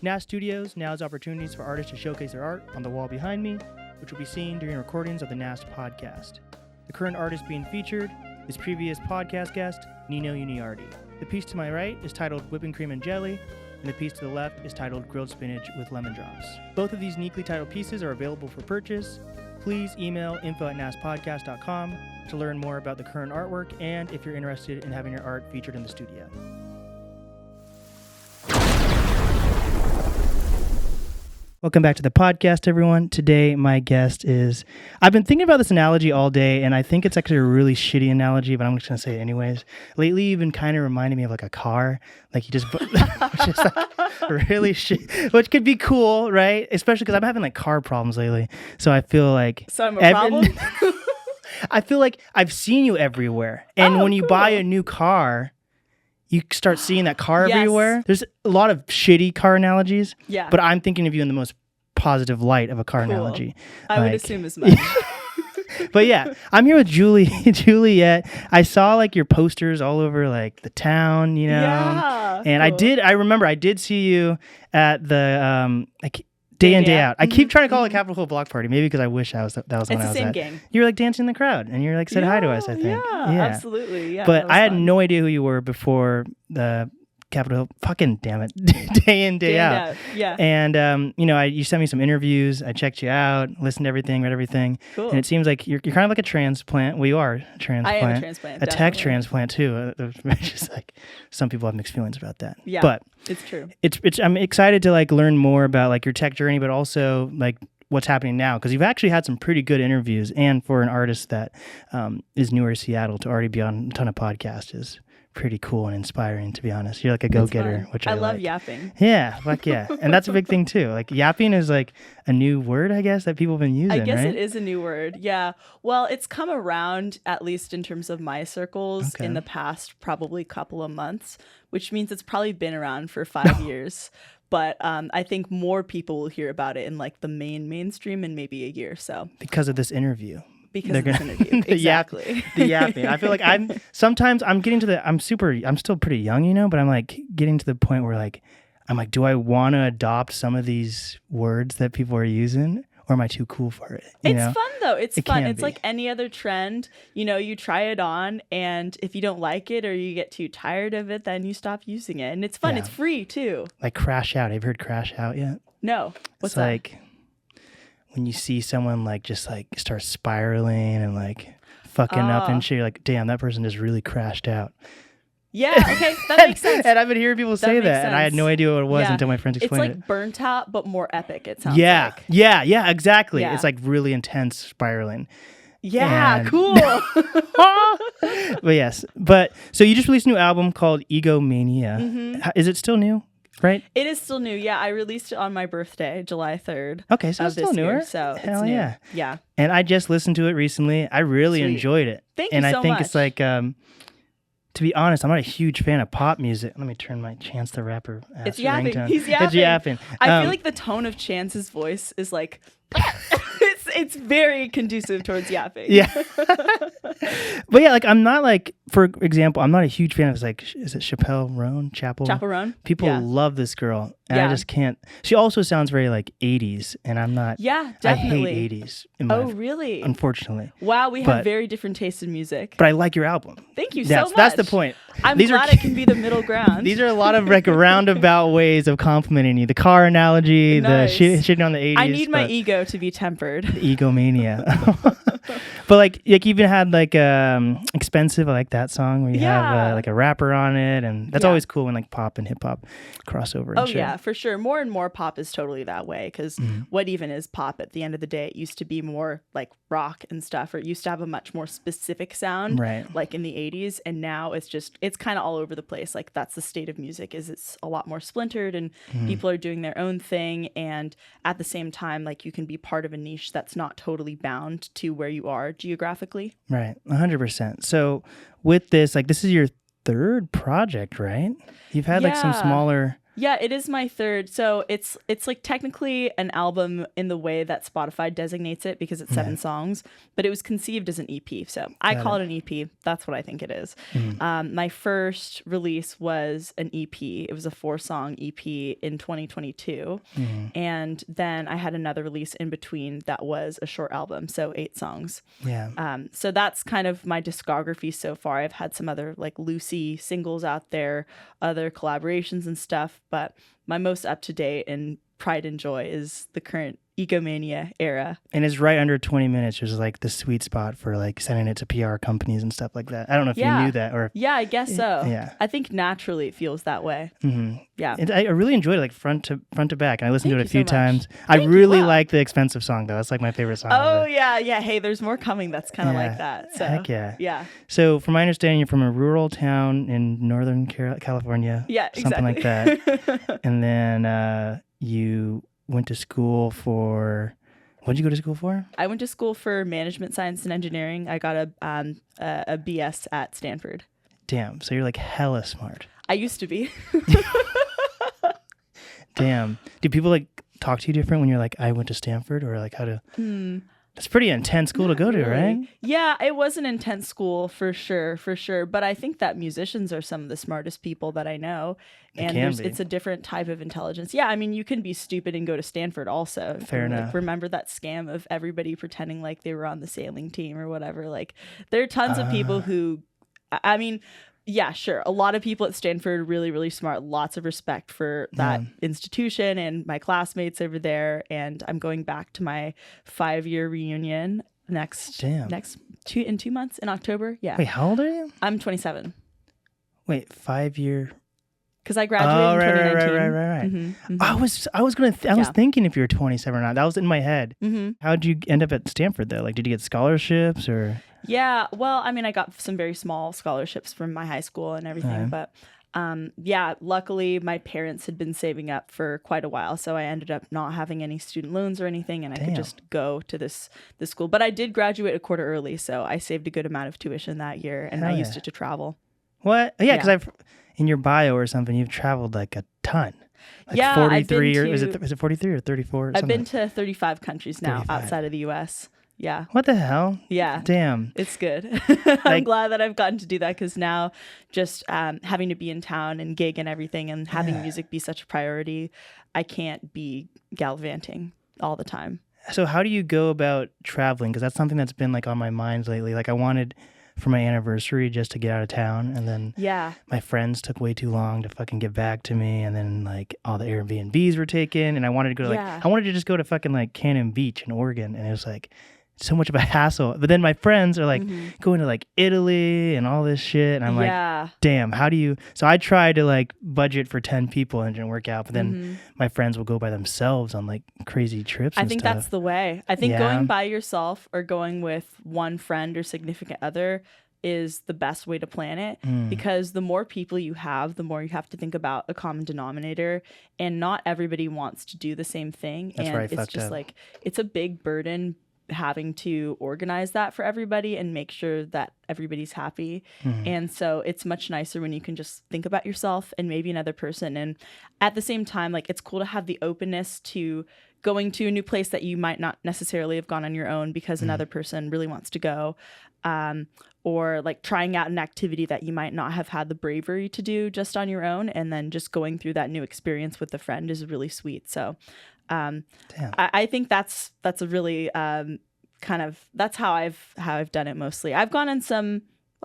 NAST Studios now has opportunities for artists to showcase their art on the wall behind me, which will be seen during recordings of the NAST podcast. The current artist being featured is previous podcast guest, Nino Uniardi. The piece to my right is titled Whipping Cream and Jelly, and the piece to the left is titled Grilled Spinach with Lemon Drops. Both of these uniquely titled pieces are available for purchase. Please email info@nastpodcast.com to learn more about the current artwork and if you're interested in having your art featured in the studio. Welcome back to the podcast, everyone. Today, my guest is... I've been thinking about this analogy all day, and I think it's actually a really shitty analogy, but I'm just going to say it anyways. Lately, you've been kind of reminding me of like a car. Like you just... which is like really shit. Which could be cool, right? Especially because I'm having like car problems lately. So I feel like... So I'm a problem? I feel like I've seen you everywhere. And when you buy a new car... You start seeing that car everywhere. There's a lot of shitty car analogies, but I'm thinking of you in the most positive light of a car analogy. I would assume as much. But yeah, I'm here with Juliet. I saw like your posters all over like the town, you know. Yeah. And I remember I did see you at the Day in, Day out. I keep trying to call it Capitol Hill Block Party, maybe because I wish that was when I was at. It's the same gang. You were like dancing in the crowd, and you're like said hi to us, I think. Yeah, absolutely. Yeah, but I had no idea who you were before the Capitol Hill. Fucking damn it, Day in, Day out. Yeah. And you sent me some interviews. I checked you out, listened to everything, read everything. Cool. And it seems like you're kind of like a transplant. Well, you are a transplant. I am a transplant. A tech transplant too. Just like some people have mixed feelings about that. Yeah. But it's true. It's I'm excited to like learn more about like your tech journey, but also like what's happening now, because you've actually had some pretty good interviews, and for an artist that is newer to Seattle to already be on a ton of podcasts is pretty cool and inspiring, to be honest. You're like a go-getter, which I love like. Yapping. Yeah, fuck yeah. And that's a big thing too. Like yapping is like a new word, I guess, that people have been using, I guess right? it is a new word. Yeah. Well, it's come around, at least in terms of my circles, in the past probably couple of months, which means it's probably been around for 5 years. But I think more people will hear about it in like the mainstream in maybe a year or so. Because of this interview. Because of this interview. Exactly. The yapping. I feel like I'm getting to the, I'm still pretty young, you know, but I'm like getting to the point where like, I'm like, do I want to adopt some of these words that people are using? Or am I too cool for it? It's fun though. It's fun. It's like any other trend. You know, you try it on, and if you don't like it or you get too tired of it, then you stop using it. And it's fun. Yeah. It's free too. Like crash out. Have you heard crash out yet? No. What's that? Like when you see someone like just like start spiraling and like fucking up and shit, you're like, damn, that person just really crashed out. Yeah, okay, that makes sense. And I've been hearing people say that, and I had no idea what it was until my friends explained it. It's like burnt out, but more epic, it sounds like. Yeah, exactly. Yeah. It's like really intense spiraling. Yeah, cool. But yes. So you just released a new album called Egomania. Mm-hmm. Is it still new? Right? It is still new. Yeah, I released it on my birthday, July 3rd. Okay, so it's still newer. So Hell it's new. Yeah. Yeah. And I just listened to it recently. I really enjoyed it. Thank you so much. And I think it's like... to be honest, I'm not a huge fan of pop music. Let me turn my Chance the Rapper It's yapping. ringtone. He's yapping. It's yapping. I feel like the tone of Chance's voice is like... it's very conducive towards yapping. Yeah. But yeah, like I'm not like, for example, I'm not a huge fan of like, is it Chapel Roan? People love this girl, and I just can't. She also sounds very like 80s, and I'm not. Yeah, definitely. I hate 80s. Really? Unfortunately. Wow, we have very different tastes in music. But I like your album. Thank you so much. That's the point. I'm glad it can be the middle ground. These are a lot of like roundabout ways of complimenting you. The car analogy, the shitting on the 80s. I need my ego to be tempered. Egomania. But like you even had like Expensive. I like that song where you have like a rapper on it, and that's always cool when like pop and hip hop crossover. And yeah, for sure. More and more pop is totally that way, because what even is pop at the end of the day? It used to be more like rock and stuff, or it used to have a much more specific sound, right? Like in the 80s, and now it's kind of all over the place. Like that's the state of music, is it's a lot more splintered, and people are doing their own thing, and at the same time, like you can be part of a niche that's not totally bound to where you are geographically. Right, 100%. So with this, like this is your third project, right? You've had like some smaller Yeah, it is my third. So it's like technically an album in the way that Spotify designates it because it's 7 songs, but it was conceived as an EP. So I call it an EP. That's what I think it is. My first release was an EP. It was a 4-song EP in 2022. And then I had another release in between that was a short album. So 8 songs. Yeah. So that's kind of my discography so far. I've had some other like Lucy singles out there, other collaborations and stuff. But my most up-to-date and pride and joy is the current Egomania era. And it's right under 20 minutes, which is like the sweet spot for like sending it to PR companies and stuff like that. I don't know if you knew that or... Yeah, I guess so. Yeah. I think naturally it feels that way. Yeah. And I really enjoyed it, like front to back. And I listened to it a few times. I really like the Expensive song, though. That's like my favorite song. Oh, yeah. Hey, there's more coming that's kind of like that. So, heck yeah. Yeah. So from my understanding, you're from a rural town in Northern California. Yeah, something exactly. like that. And then you went to school for... What did you go to school for? I went to school for management science and engineering. I got a BS at Stanford. Damn. So you're like hella smart. I used to be. Damn. Do people like talk to you different when you're like, I went to Stanford, or like how to... It's a pretty intense school to go to, right? Yeah, it was an intense school for sure. But I think that musicians are some of the smartest people that I know. And it's a different type of intelligence. Yeah, I mean, you can be stupid and go to Stanford also. Fair enough. Like, remember that scam of everybody pretending like they were on the sailing team or whatever? Like, there are tons of people who, I mean... Yeah, sure. A lot of people at Stanford, really, really smart. Lots of respect for that institution and my classmates over there. And I'm going back to my 5-year reunion in 2 months in October. Yeah. Wait, how old are you? I'm 27. Wait, 5-year? Because I graduated in 2019. Right. I was thinking if you were 27 or not. That was in my head. How'd you end up at Stanford though? Like, did you get scholarships or? Yeah, well, I mean, I got some very small scholarships from my high school and everything, but luckily my parents had been saving up for quite a while, so I ended up not having any student loans or anything, and I could just go to this school. But I did graduate a quarter early, so I saved a good amount of tuition that year, and I used it to travel. What? Yeah, because in your bio or something, you've traveled like a ton. Like 43 or is it 43 or 34? I've been to 35 countries now outside of the U.S. Yeah. What the hell? Yeah. Damn. It's good. I'm glad that I've gotten to do that because now just having to be in town and gig and everything and having music be such a priority, I can't be gallivanting all the time. So how do you go about traveling? Because that's something that's been like on my mind lately. Like I wanted for my anniversary just to get out of town, and then my friends took way too long to fucking get back to me, and then like all the Airbnbs were taken, and I wanted to go to I wanted to just go to fucking like Cannon Beach in Oregon, and it was like so much of a hassle. But then my friends are like going to like Italy and all this shit, and I'm like, damn, how do you? So I tried to like budget for 10 people and it didn't work out, but then my friends will go by themselves on like crazy trips and I think stuff. that's the way. I think going by yourself or going with one friend or significant other is the best way to plan it, because the more people you have, the more you have to think about a common denominator, and not everybody wants to do the same thing. That's and it's just like, it's a big burden having to organize that for everybody and make sure that everybody's happy. And so it's much nicer when you can just think about yourself and maybe another person. And at the same time, like, it's cool to have the openness to going to a new place that you might not necessarily have gone on your own because another person really wants to go. Or like trying out an activity that you might not have had the bravery to do just on your own, and then just going through that new experience with a friend is really sweet. So I think that's a really kind of, that's how I've done it mostly. I've gone on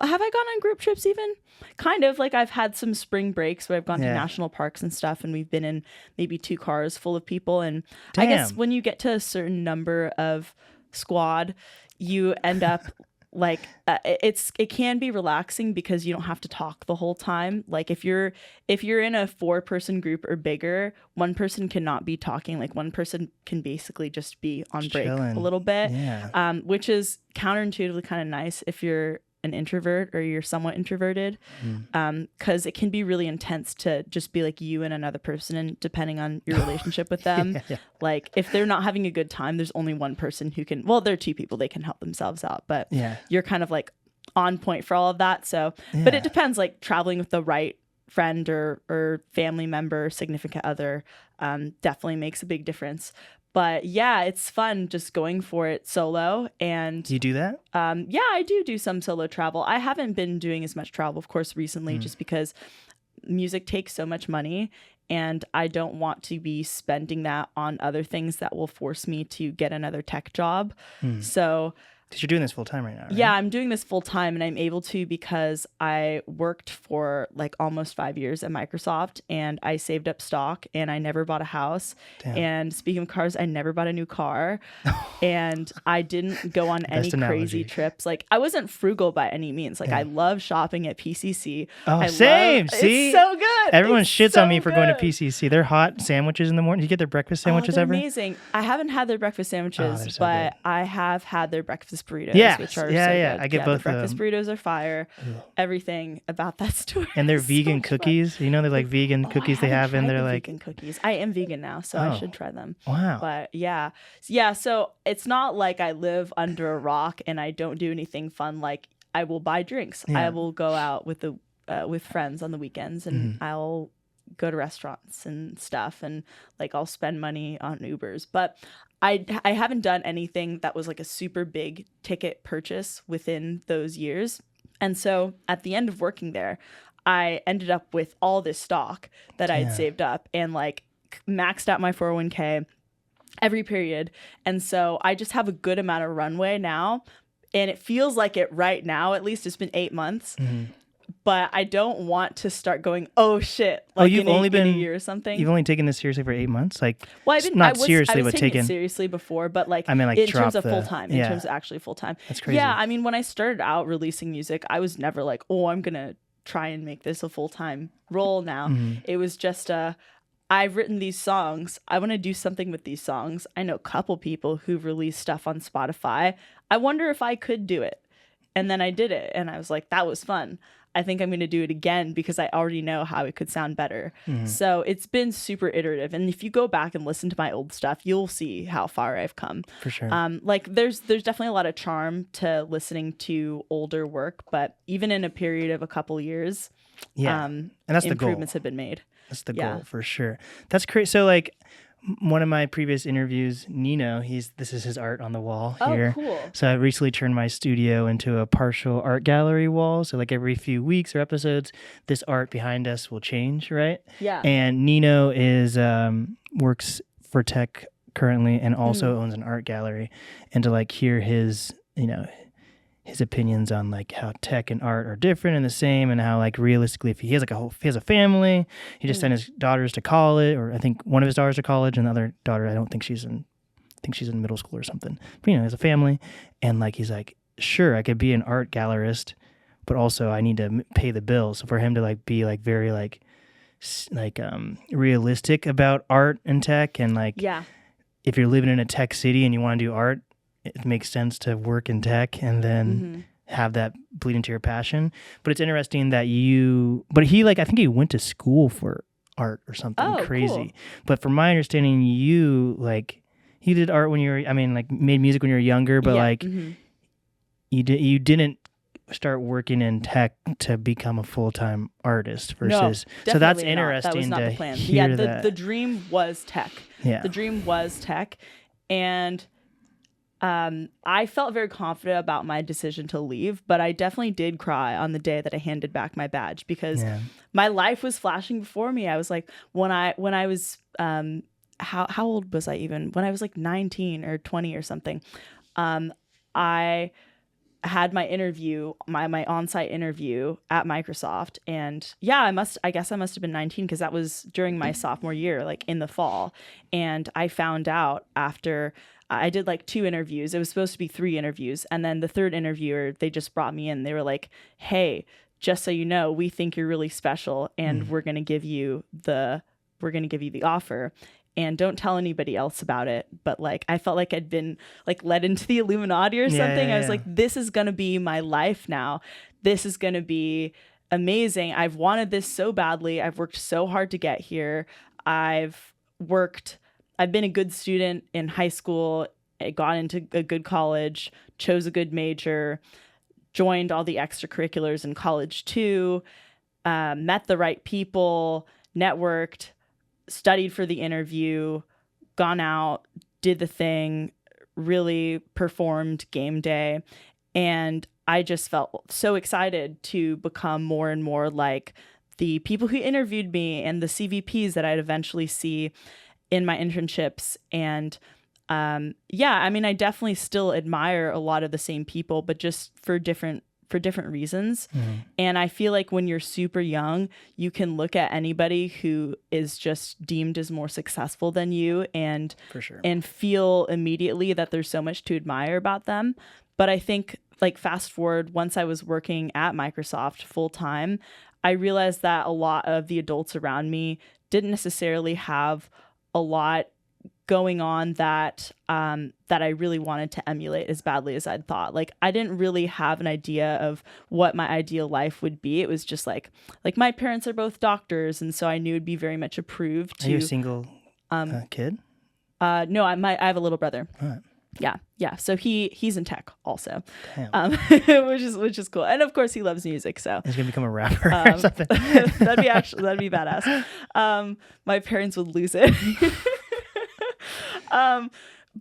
have I gone on group trips even? Kind of, like I've had some spring breaks where I've gone to national parks and stuff, and we've been in maybe 2 cars full of people. And I guess when you get to a certain number of squad, you end up like it can be relaxing because you don't have to talk the whole time. Like if you're in a 4-person group or bigger, one person cannot be talking. Like one person can basically just be on break a little bit, which is counterintuitively kind of nice if you're an introvert or you're somewhat introverted, because it can be really intense to just be like you and another person, and depending on your relationship with them, like if they're not having a good time, there's only one person who can, well, there are 2 people, they can help themselves out, but you're kind of like on point for all of that. So but it depends, like traveling with the right friend or family member, significant other, definitely makes a big difference. But yeah, it's fun just going for it solo. And you do that? Yeah, I do some solo travel. I haven't been doing as much travel, of course, recently, just because music takes so much money. And I don't want to be spending that on other things that will force me to get another tech job. So because you're doing this full time right now, right? Yeah, I'm doing this full time, and I'm able to because I worked for like almost 5 years at Microsoft, and I saved up stock, and I never bought a house. Damn. And speaking of cars, I never bought a new car, and I didn't go on any crazy trips. Like, I wasn't frugal by any means. Like, I love shopping at PCC. Oh, same. See, it's so good. Everyone shits on me for going to PCC. They're hot sandwiches in the morning. Do you get their breakfast sandwiches they're ever? amazing. I haven't had their breakfast sandwiches, so but good. I have had their breakfast burritos, which are so good. I get both of them. Breakfast burritos are fire. Everything about that store. And they're vegan cookies. Fun. You know, they're like vegan cookies they have, and they're like vegan cookies. I am vegan now, so I should try them. Wow. But yeah. So it's not like I live under a rock and I don't do anything fun. Like, I will buy drinks. I will go out with friends on the weekends, and I'll go to restaurants and stuff, and like I'll spend money on Ubers. But I haven't done anything that was like a super big ticket purchase within those years. And so at the end of working there, I ended up with all this stock that I had saved up and like maxed out my 401k every period. And so I just have a good amount of runway now. And it feels like it right now, at least. It's been 8 months. But I don't want to start going, oh shit, like you've only been a year or something. You've only taken this seriously for 8 months? Like, well, I was taking it seriously before, but like, I mean, like in terms of full time, in terms of actually full time. That's crazy. Yeah, I mean, when I started out releasing music, I was never like, oh, I'm gonna try and make this a full time role now. It was just I've written these songs. I want to do something with these songs. I know a couple people who've released stuff on Spotify. I wonder if I could do it. And then I did it, and I was like, that was fun. I think I'm going to do it again because I already know how it could sound better. So it's been super iterative. And if you go back and listen to my old stuff, you'll see how far I've come. For sure. Like there's definitely a lot of charm to listening to older work, but even in a period of a couple years, and that's the goal. Improvements have been made. That's the goal for sure. That's crazy. So like, one of my previous interviews, Nino, this is his art on the wall here. Oh, cool. So I recently turned my studio into a partial art gallery wall. So like every few weeks or episodes, this art behind us will change, right? Yeah. And Nino works for tech currently and also owns an art gallery. And to like hear his opinions on like how tech and art are different and the same, and how like realistically, if he has a family, he just sent his daughters to college, or I think one of his daughters to college, and the other daughter, I think she's in middle school or something. But he has a family, and like he's like, sure, I could be an art gallerist, but also I need to pay the bills. So for him to like be like very like realistic about art and tech, and like if you're living in a tech city and you want to do art, it makes sense to work in tech and then have that bleed into your passion. But it's interesting that I think he went to school for art or something crazy. Cool. But from my understanding, you did art when you were, made music when you were younger, but you didn't start working in tech to become a full-time artist versus. No, so that's interesting. That was not to the plan. hear that. The dream was tech. Yeah. The dream was tech. And I felt very confident about my decision to leave, but I definitely did cry on the day that I handed back my badge because my life was flashing before me. I was like, when I was, how old was I even? When I was like 19 or 20 or something, I had my interview, my on-site interview at Microsoft. And I guess I must have been 19 because that was during my sophomore year, like in the fall. And I found out after I did like 2 interviews. It was supposed to be 3 interviews. And then the third interviewer, they just brought me in. They were like, hey, just so you know, we think you're really special and we're going to give you the offer. And don't tell anybody else about it. But like, I felt like I'd been like led into the Illuminati or something. I was like, this is going to be my life now. This is going to be amazing. I've wanted this so badly. I've worked so hard to get here. I've been a good student in high school. I got into a good college, chose a good major, joined all the extracurriculars in college too. met the right people, networked, studied for the interview, gone out, did the thing, really performed game day. And I just felt so excited to become more and more like the people who interviewed me and the CVPs that I'd eventually see in my internships. And I definitely still admire a lot of the same people, but just for different reasons. Mm-hmm. And I feel like when you're super young, you can look at anybody who is just deemed as more successful than you and for sure, and feel immediately that there's so much to admire about them. But I think like fast forward, once I was working at Microsoft full time, I realized that a lot of the adults around me didn't necessarily have a lot going on that I really wanted to emulate as badly as I'd thought. Like I didn't really have an idea of what my ideal life would be. It was just like my parents are both doctors, and so I knew it'd be very much approved. Are you a single kid? No, I have a little brother. All right. Yeah. So he's in tech also, which is cool. And of course he loves music. So he's gonna become a rapper or something. that'd be badass. My parents would lose it.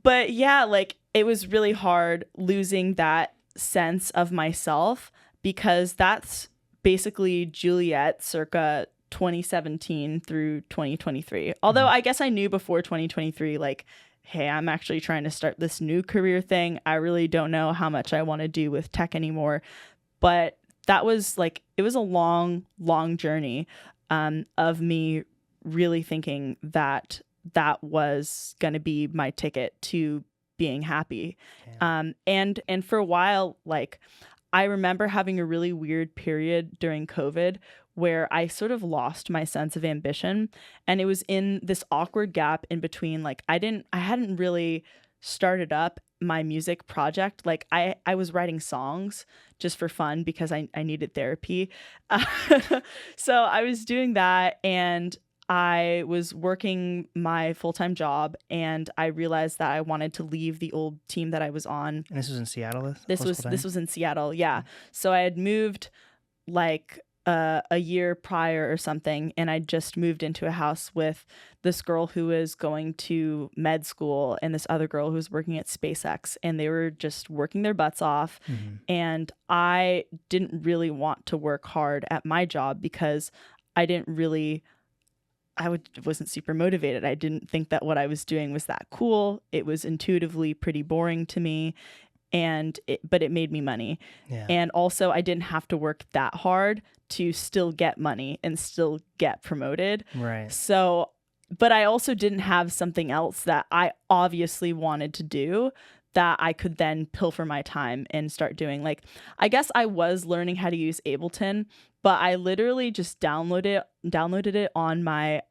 But yeah, like it was really hard losing that sense of myself, because that's basically Juliet circa 2017 through 2023. Although I guess I knew before 2023, like, hey, I'm actually trying to start this new career thing. I really don't know how much I want to do with tech anymore. But that was like, it was a long, long journey of me really thinking that was going to be my ticket to being happy. Yeah. And for a while, like, I remember having a really weird period during COVID where I sort of lost my sense of ambition. And it was in this awkward gap in between, like, I hadn't really started up my music project. Like I was writing songs just for fun because I needed therapy. So I was doing that, and I was working my full-time job, and I realized that I wanted to leave the old team that I was on. And this was in Seattle? This was in Seattle, yeah. So I had moved like a year prior or something, and I just moved into a house with this girl who was going to med school and this other girl who was working at SpaceX, and they were just working their butts off. Mm-hmm. And I didn't really want to work hard at my job because I wasn't super motivated. I didn't think that what I was doing was that cool. It was intuitively pretty boring to me, but it made me money. Yeah. And also I didn't have to work that hard to still get money and still get promoted. Right. So, but I also didn't have something else that I obviously wanted to do that I could then pilfer my time and start doing. Like, I guess I was learning how to use Ableton, but I literally just downloaded it on my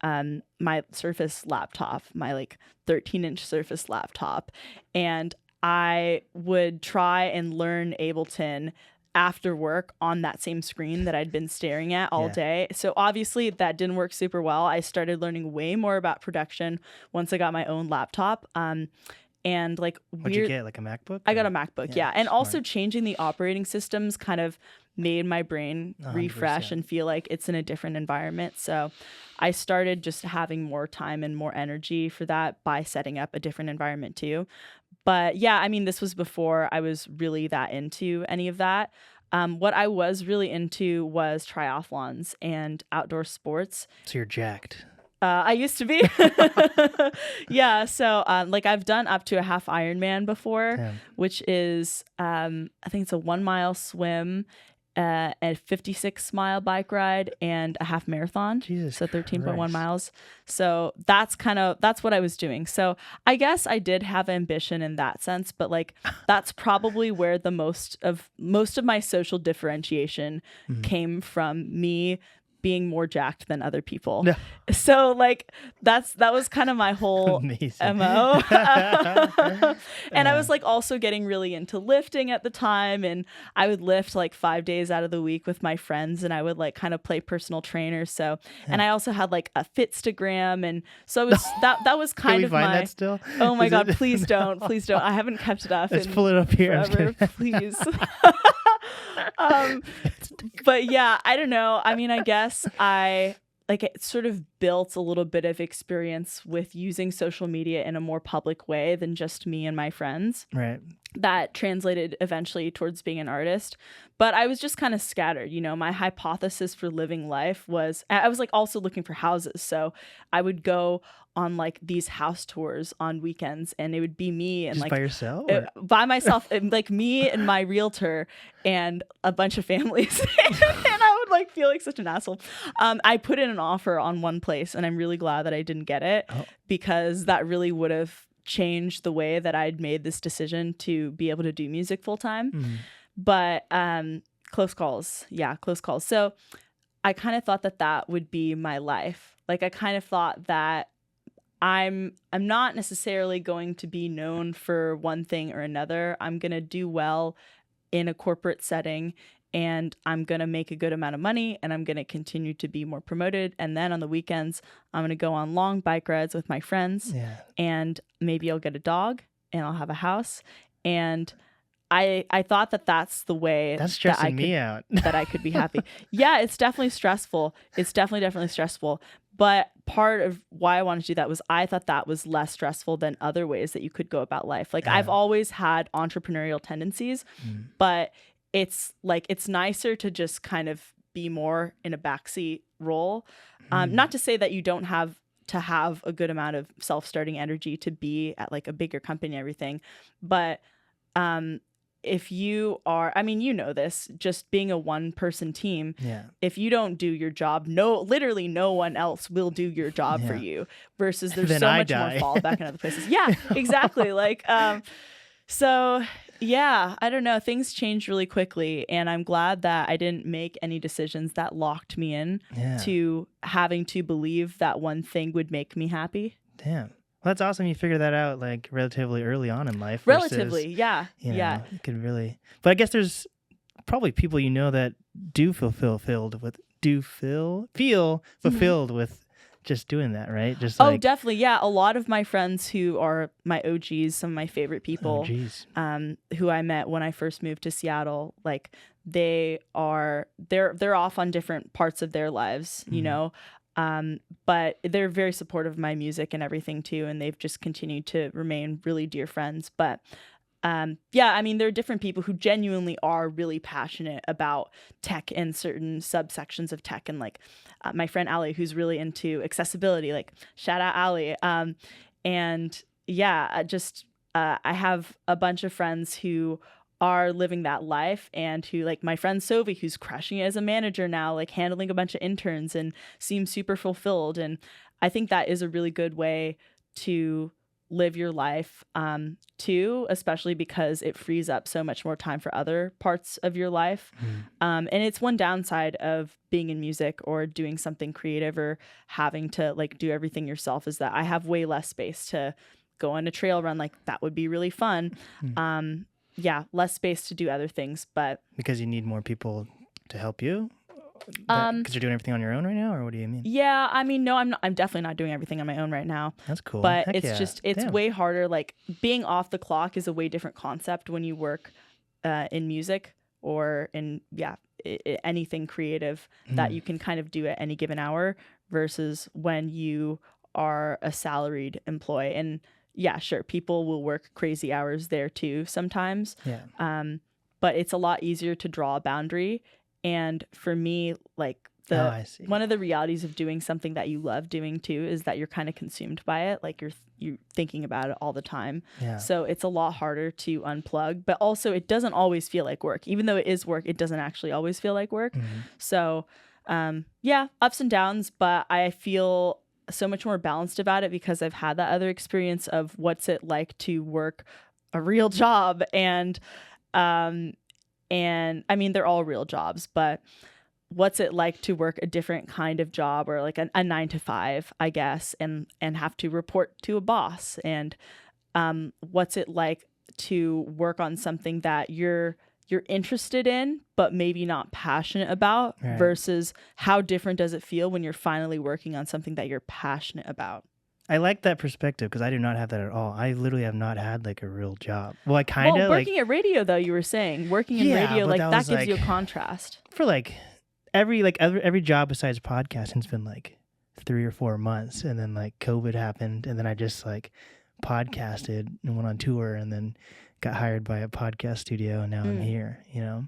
my Surface laptop, my like 13-inch Surface laptop, and I would try and learn Ableton after work on that same screen that I'd been staring at all day. So obviously that didn't work super well. I started learning way more about production once I got my own laptop. And like, what'd you get, like a MacBook? I got a MacBook, yeah. And also changing the operating systems kind of made my brain 100%. Refresh and feel like it's in a different environment. So I started just having more time and more energy for that by setting up a different environment too. But yeah, I mean, this was before I was really that into any of that. What I was really into was triathlons and outdoor sports. So you're jacked. I used to be. Yeah. So like I've done up to a half Ironman before, which is, I think it's a 1 mile swim, a 56-mile bike ride, and a half marathon. Jesus so 13.1 miles. So that's what I was doing. So I guess I did have ambition in that sense, but like that's probably where the most of my social differentiation came from, me being more jacked than other people. No. So like that was kind of my whole MO. And I was like also getting really into lifting at the time, and I would lift like 5 days out of the week with my friends, and I would like kind of play personal trainer. So and I also had like a Fitstagram, and so it was that was kind of my that still? Oh my God, please don't. I haven't kept it up. Let's pull it up here. Forever, please. But yeah, I don't know. I mean, I guess it sort of built a little bit of experience with using social media in a more public way than just me and my friends. Right. That translated eventually towards being an artist. But I was just kind of scattered. My hypothesis for living life was, I was like also looking for houses. So I would go on like these house tours on weekends, and it would be me and Just like by yourself, by myself, and like me and my realtor and a bunch of families. And I would like feel like such an asshole. I put in an offer on one place, and I'm really glad that I didn't get it, because that really would have changed the way that I'd made this decision to be able to do music full time. But close calls. Yeah, close calls. So I kind of thought that would be my life. Like I kind of thought that I'm not necessarily going to be known for one thing or another. I'm going to do well in a corporate setting, and I'm going to make a good amount of money, and I'm going to continue to be more promoted. And then on the weekends, I'm going to go on long bike rides with my friends, and maybe I'll get a dog, and I'll have a house. And I thought that's the way that's stressing me out. That I could be happy. Yeah, it's definitely stressful. It's definitely stressful. But part of why I wanted to do that was I thought that was less stressful than other ways that you could go about life. Like I've always had entrepreneurial tendencies, but it's like it's nicer to just kind of be more in a backseat role. Not to say that you don't have to have a good amount of self-starting energy to be at like a bigger company and everything, but if you are, I mean, this, just being a one-person team, if you don't do your job, literally no one else will do your job for you, versus there's so much more fallback in other places. Yeah, exactly. So yeah, I don't know. Things changed really quickly, and I'm glad that I didn't make any decisions that locked me in to having to believe that one thing would make me happy. Damn. Well, that's awesome. You figured that out like relatively early on in life. Relatively, yeah. You could really, but I guess there's probably people that do feel fulfilled with just doing that, right? Just definitely, yeah. A lot of my friends who are my OGs, some of my favorite people, who I met when I first moved to Seattle, like they're off on different parts of their lives, but they're very supportive of my music and everything too, and they've just continued to remain really dear friends. But I mean, there are different people who genuinely are really passionate about tech and certain subsections of tech, and like my friend Ali, who's really into accessibility, like shout out Ali. And yeah, I have a bunch of friends who are living that life, and who, like my friend Sovi, who's crushing it as a manager now, like handling a bunch of interns and seems super fulfilled. And I think that is a really good way to live your life too, especially because it frees up so much more time for other parts of your life. And it's one downside of being in music or doing something creative or having to like do everything yourself, is that I have way less space to go on a trail run. Like that would be really fun. Less space to do other things, but because you need more people to help you, because you're doing everything on your own right now, or what do you mean? Yeah, I mean, no, I'm definitely not doing everything on my own right now. That's cool. But it's way harder. Like being off the clock is a way different concept when you work in music or in anything creative that you can kind of do at any given hour, versus when you are a salaried employee. And yeah, sure, people will work crazy hours there too sometimes. But it's a lot easier to draw a boundary. And for me, like one of the realities of doing something that you love doing too is that you're kind of consumed by it. Like you're thinking about it all the time. So it's a lot harder to unplug, but also it doesn't always feel like work. Even though it is work, it doesn't actually always feel like work. So ups and downs, but I feel so much more balanced about it because I've had that other experience of what's it like to work a real job. And I mean, they're all real jobs, but what's it like to work a different kind of job, or like a 9-to-5, I guess, and have to report to a boss? And what's it like to work on something that you're interested in, but maybe not passionate about, versus how different does it feel when you're finally working on something that you're passionate about? I like that perspective because I do not have that at all. I literally have not had like a real job. Well, I kind of working at radio though. You were saying working in radio, like that gives you a contrast. For like every job besides podcasting's been like 3 or 4 months, and then like COVID happened, and then I just like podcasted and went on tour, and then got hired by a podcast studio, and now I'm here. You know,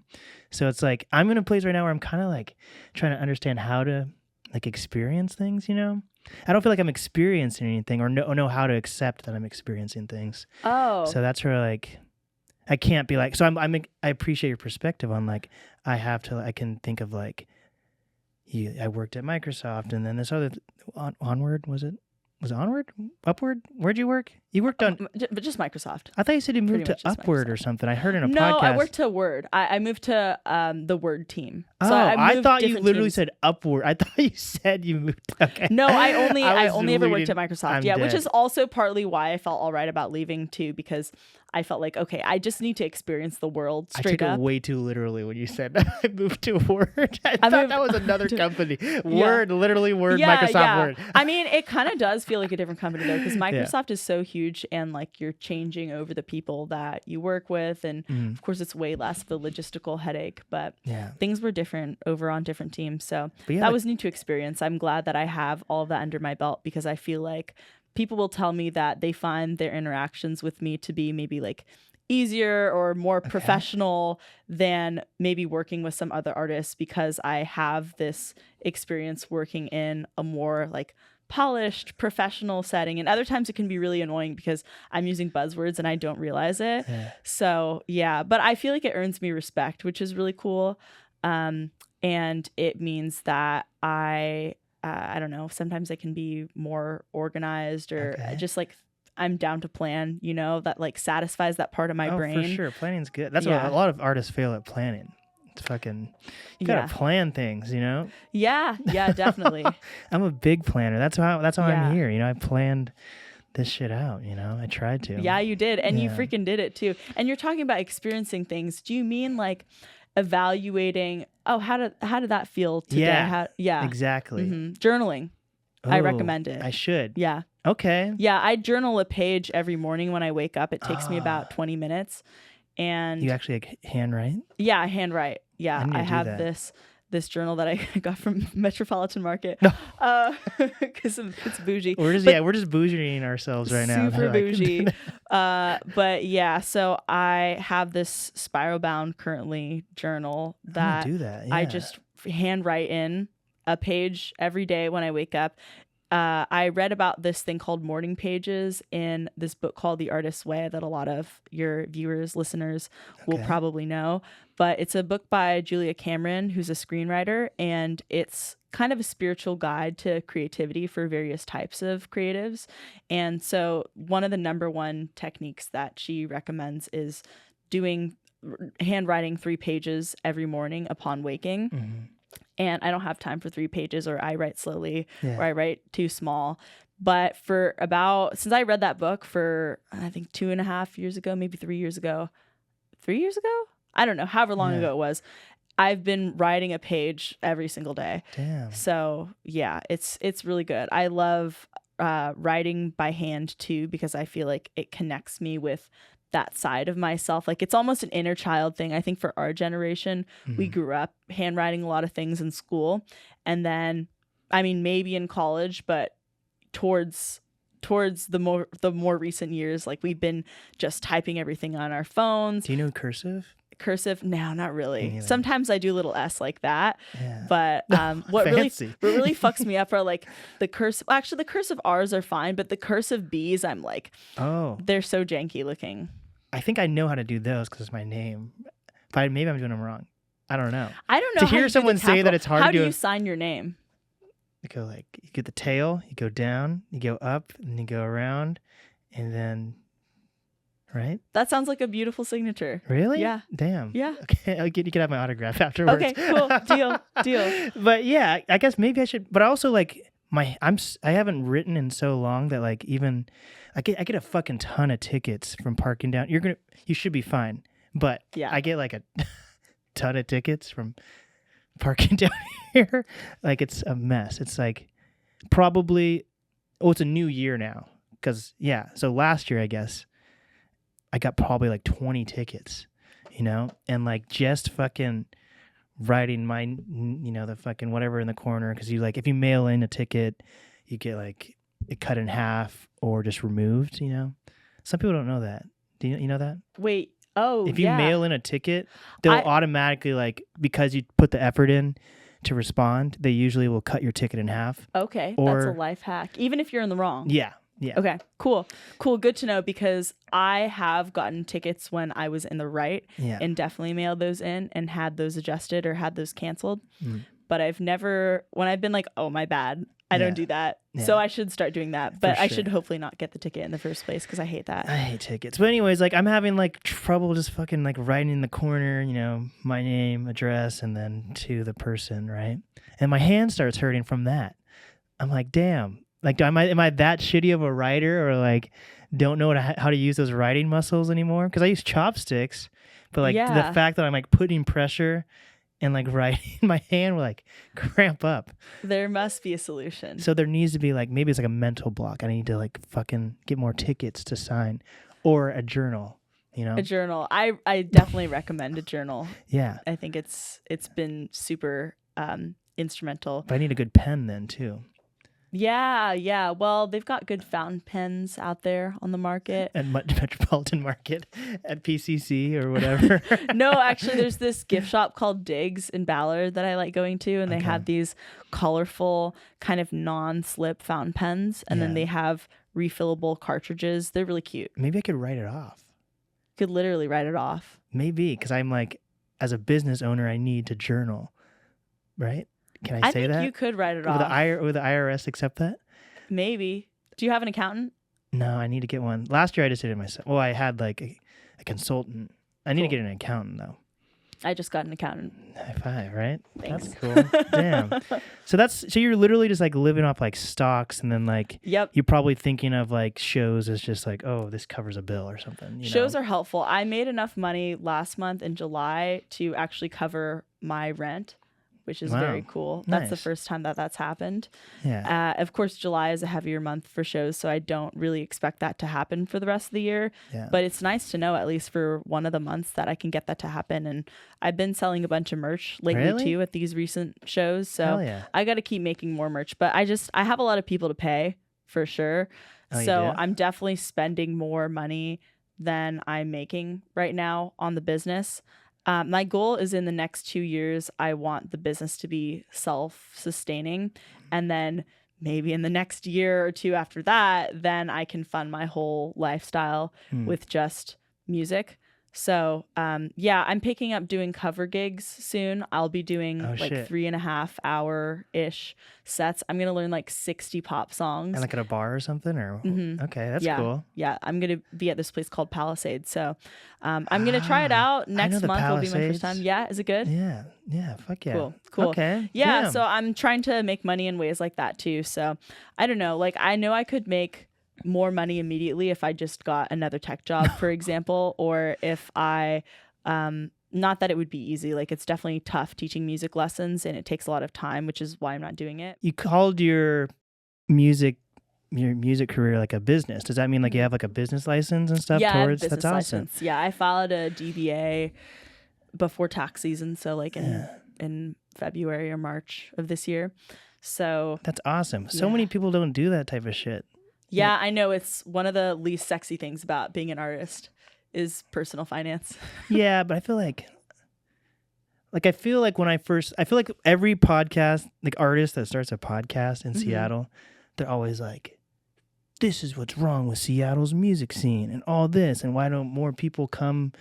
so it's like I'm in a place right now where I'm kind of like trying to understand how to like experience things. You know. I don't feel like I'm experiencing anything or know how to accept that I'm experiencing things. Oh. So that's where like I can't be like, so I appreciate your perspective on like I can think of like I worked at Microsoft, and then this other Onward, was it Onward? Upward? Where'd you work? You worked on just Microsoft. I thought you said you moved to Upward or something. I heard in a podcast. No, I worked to Word. I moved to the Word team. So I thought you literally said Upward. I thought you said you moved. Okay. No, I only ever worked at Microsoft. I'm dead. Which is also partly why I felt all right about leaving too, because I felt like, okay, I just need to experience the world straight up. I took it way too literally when you said I moved to Word. I thought that was another company. Word, literally Word, Microsoft Word. I mean, it kind of does feel like a different company though, because Microsoft is so huge, and like you're changing over the people that you work with, and of course it's way less of a logistical headache, but things were different over on different teams. So that was neat to experience. I'm glad that I have all of that under my belt, because I feel like people will tell me that they find their interactions with me to be maybe like easier or more professional than maybe working with some other artists, because I have this experience working in a more like polished professional setting. And other times it can be really annoying because I'm using buzzwords and I don't realize it. So but I feel like it earns me respect, which is really cool. And it means that I don't know, sometimes I can be more organized, or just like I'm down to plan, you know, that like satisfies that part of my brain. For sure. Planning's good. That's what a lot of artists fail at, planning. It's fucking, you gotta plan things, you know? Yeah, definitely. I'm a big planner. That's how I'm here. You know, I planned this shit out, you know? I tried to. Yeah, you did. And you freaking did it too. And you're talking about experiencing things. Do you mean like evaluating, how did that feel today? Exactly. Journaling. I recommend it. I should. Yeah. Okay. Yeah, I journal a page every morning when I wake up. It takes me about 20 minutes. And you actually like handwrite? Yeah, handwrite. Yeah, I have this journal that I got from Metropolitan Market. No. Because it's bougie. We're just bougieing ourselves right now. Super bougie. But yeah, so I have this spiral bound currently journal that I just handwrite in a page every day when I wake up. I read about this thing called morning pages in this book called The Artist's Way that a lot of your viewers, listeners will probably know. But it's a book by Julia Cameron, who's a screenwriter, and it's kind of a spiritual guide to creativity for various types of creatives. And so one of the number one techniques that she recommends is handwriting 3 pages every morning upon waking. And I don't have time for 3 pages, or I write slowly, or I write too small. But since I read that book for, I think 2.5 years ago, maybe 3 years ago, I don't know, however long ago it was, I've been writing a page every single day. Damn. So yeah, it's really good. I love writing by hand too, because I feel like it connects me with that side of myself. Like it's almost an inner child thing. I think for our generation, we grew up handwriting a lot of things in school, and then, I mean, maybe in college, but towards the more recent years, like we've been just typing everything on our phones. Do you know cursive? Cursive? No, not really. Sometimes I do a little S like that. Yeah. But what really fucks me up are like the cursive. Well, actually, the cursive R's are fine, but the cursive B's, I'm like, they're so janky looking. I think I know how to do those because it's my name. But maybe I'm doing them wrong. I don't know. I don't know. To hear someone say that it's hard to do. How do you sign your name? You go like, you get the tail, you go down, you go up, and you go around, and then, right? That sounds like a beautiful signature. Really? Yeah. Damn. Yeah. Okay, you can have my autograph afterwards. Okay, cool. Deal. But yeah, I guess maybe I should. But also like I haven't written in so long that like even I get a fucking ton of tickets from parking down. You should be fine. But I get like a ton of tickets from parking down here. Like it's a mess. It's like probably it's a new year now. Because, so last year, I guess, I got probably like 20 tickets, and like just fucking writing my, the fucking whatever in the corner. Because you like, if you mail in a ticket, you get like it cut in half or just removed, Some people don't know that. Do you know that? Wait. Oh, if you mail in a ticket, they'll automatically, like, because you put the effort in to respond, they usually will cut your ticket in half. Okay, that's a life hack. Even if you're in the wrong. Yeah. Okay, cool. Good to know, because I have gotten tickets when I was in the right and definitely mailed those in and had those adjusted or had those canceled. But I've never, when I've been like, oh, my bad, I don't do that. Yeah. So I should start doing that. But I should hopefully not get the ticket in the first place, because I hate that. I hate tickets. But anyways, like, I'm having like trouble just fucking like writing in the corner, my name, address, and then to the person, right? And my hand starts hurting from that. I'm like, damn. Like, am I that shitty of a writer, or like don't know how to use those writing muscles anymore? Because I use chopsticks, but like the fact that I'm like putting pressure and like writing, my hand will like cramp up. There must be a solution. So there needs to be like, maybe it's like a mental block. I need to like fucking get more tickets to sign, or a journal. A journal. I definitely recommend a journal. Yeah, I think it's been super instrumental. But I need a good pen then too. Yeah. Well, they've got good fountain pens out there on the market. At Metropolitan Market, at PCC or whatever. No, actually, there's this gift shop called Diggs in Ballard that I like going to, and they have these colorful kind of non-slip fountain pens, and then they have refillable cartridges. They're really cute. Maybe I could write it off. Could literally write it off. Maybe, because I'm like, as a business owner, I need to journal, right? Can I say that? I think you could write it off. Would the IRS accept that? Maybe. Do you have an accountant? No, I need to get one. Last year I just did it myself. Well, I had like a consultant. I need to get an accountant though. I just got an accountant. High five, right? Thanks. That's cool. Damn. So you're literally just like living off like stocks, and then like you're probably thinking of like shows as just like, oh, this covers a bill or something. Shows are helpful. I made enough money last month in July to actually cover my rent, which is very cool. That's nice. The first time that's happened. Yeah. Of course, July is a heavier month for shows, so I don't really expect that to happen for the rest of the year. Yeah. But it's nice to know, at least for one of the months, that I can get that to happen. And I've been selling a bunch of merch lately too at these recent shows. So I got to keep making more merch. But I have a lot of people to pay for sure. So I'm definitely spending more money than I'm making right now on the business. My goal is in the next 2 years, I want the business to be self-sustaining. And then maybe in the next year or two after that, then I can fund my whole lifestyle with just music. So, I'm picking up doing cover gigs soon. I'll be doing 3.5 hour-ish sets. I'm going to learn like 60 pop songs. And like at a bar or something? Or okay, that's cool. Yeah, I'm going to be at this place called Palisades. So I'm going to try it out. Next month will be my first time. Yeah, is it good? Yeah, fuck yeah. Cool. Okay. Yeah, damn. So I'm trying to make money in ways like that too. So I don't know. Like, I know I could make more money immediately if I just got another tech job, for example, or if I not that it would be easy. Like, it's definitely tough teaching music lessons, and it takes a lot of time, which is why I'm not doing it. You called your music career like a business. Does that mean like you have like a business license and stuff towards? Business That's license. awesome. Yeah, I filed a DBA before tax season, so like in February or March of this year. So that's awesome. So many people don't do that type of shit. Yeah, I know. It's one of the least sexy things about being an artist is personal finance. Yeah, but I feel like every podcast, like artist that starts a podcast in Seattle, they're always like, this is what's wrong with Seattle's music scene and all this, and why don't more people come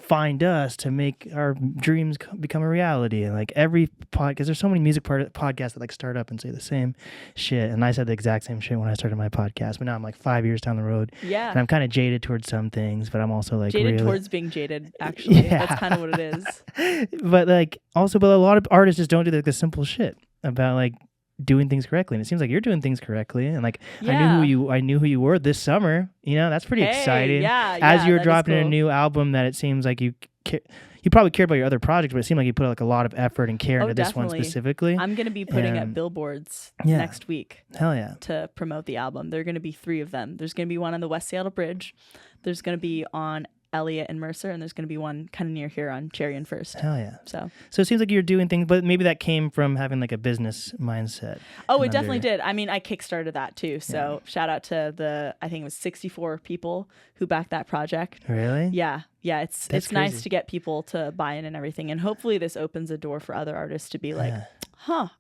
find us to make our dreams become a reality? And like every podcast, there's so many music podcasts that like start up and say the same shit, and I said the exact same shit when I started my podcast, but now I'm like 5 years down the road, and I'm kind of jaded towards some things, but I'm also like jaded towards being jaded, actually. That's kind of what it is. But a lot of artists just don't do the simple shit about like doing things correctly, and it seems like you're doing things correctly, and like I knew who you were this summer. That's pretty exciting. As you're dropping a new album that it seems like you you probably cared about your other projects, but it seemed like you put like a lot of effort and care into this one definitely. specifically. I'm going to be putting up billboards next week. Hell yeah. To promote the album. There are going to be 3 of them. There's going to be one on the West Seattle Bridge. There's going to be on Elliott and Mercer, and there's going to be one kind of near here on Cherry and First. Hell yeah. So it seems like you're doing things, but maybe that came from having like a business mindset. Oh, it definitely did. I mean, I kickstarted that too. So shout out to I think it was 64 people who backed that project. Really? Yeah. Yeah. It's crazy. Nice to get people to buy in and everything. And hopefully this opens a door for other artists to be like,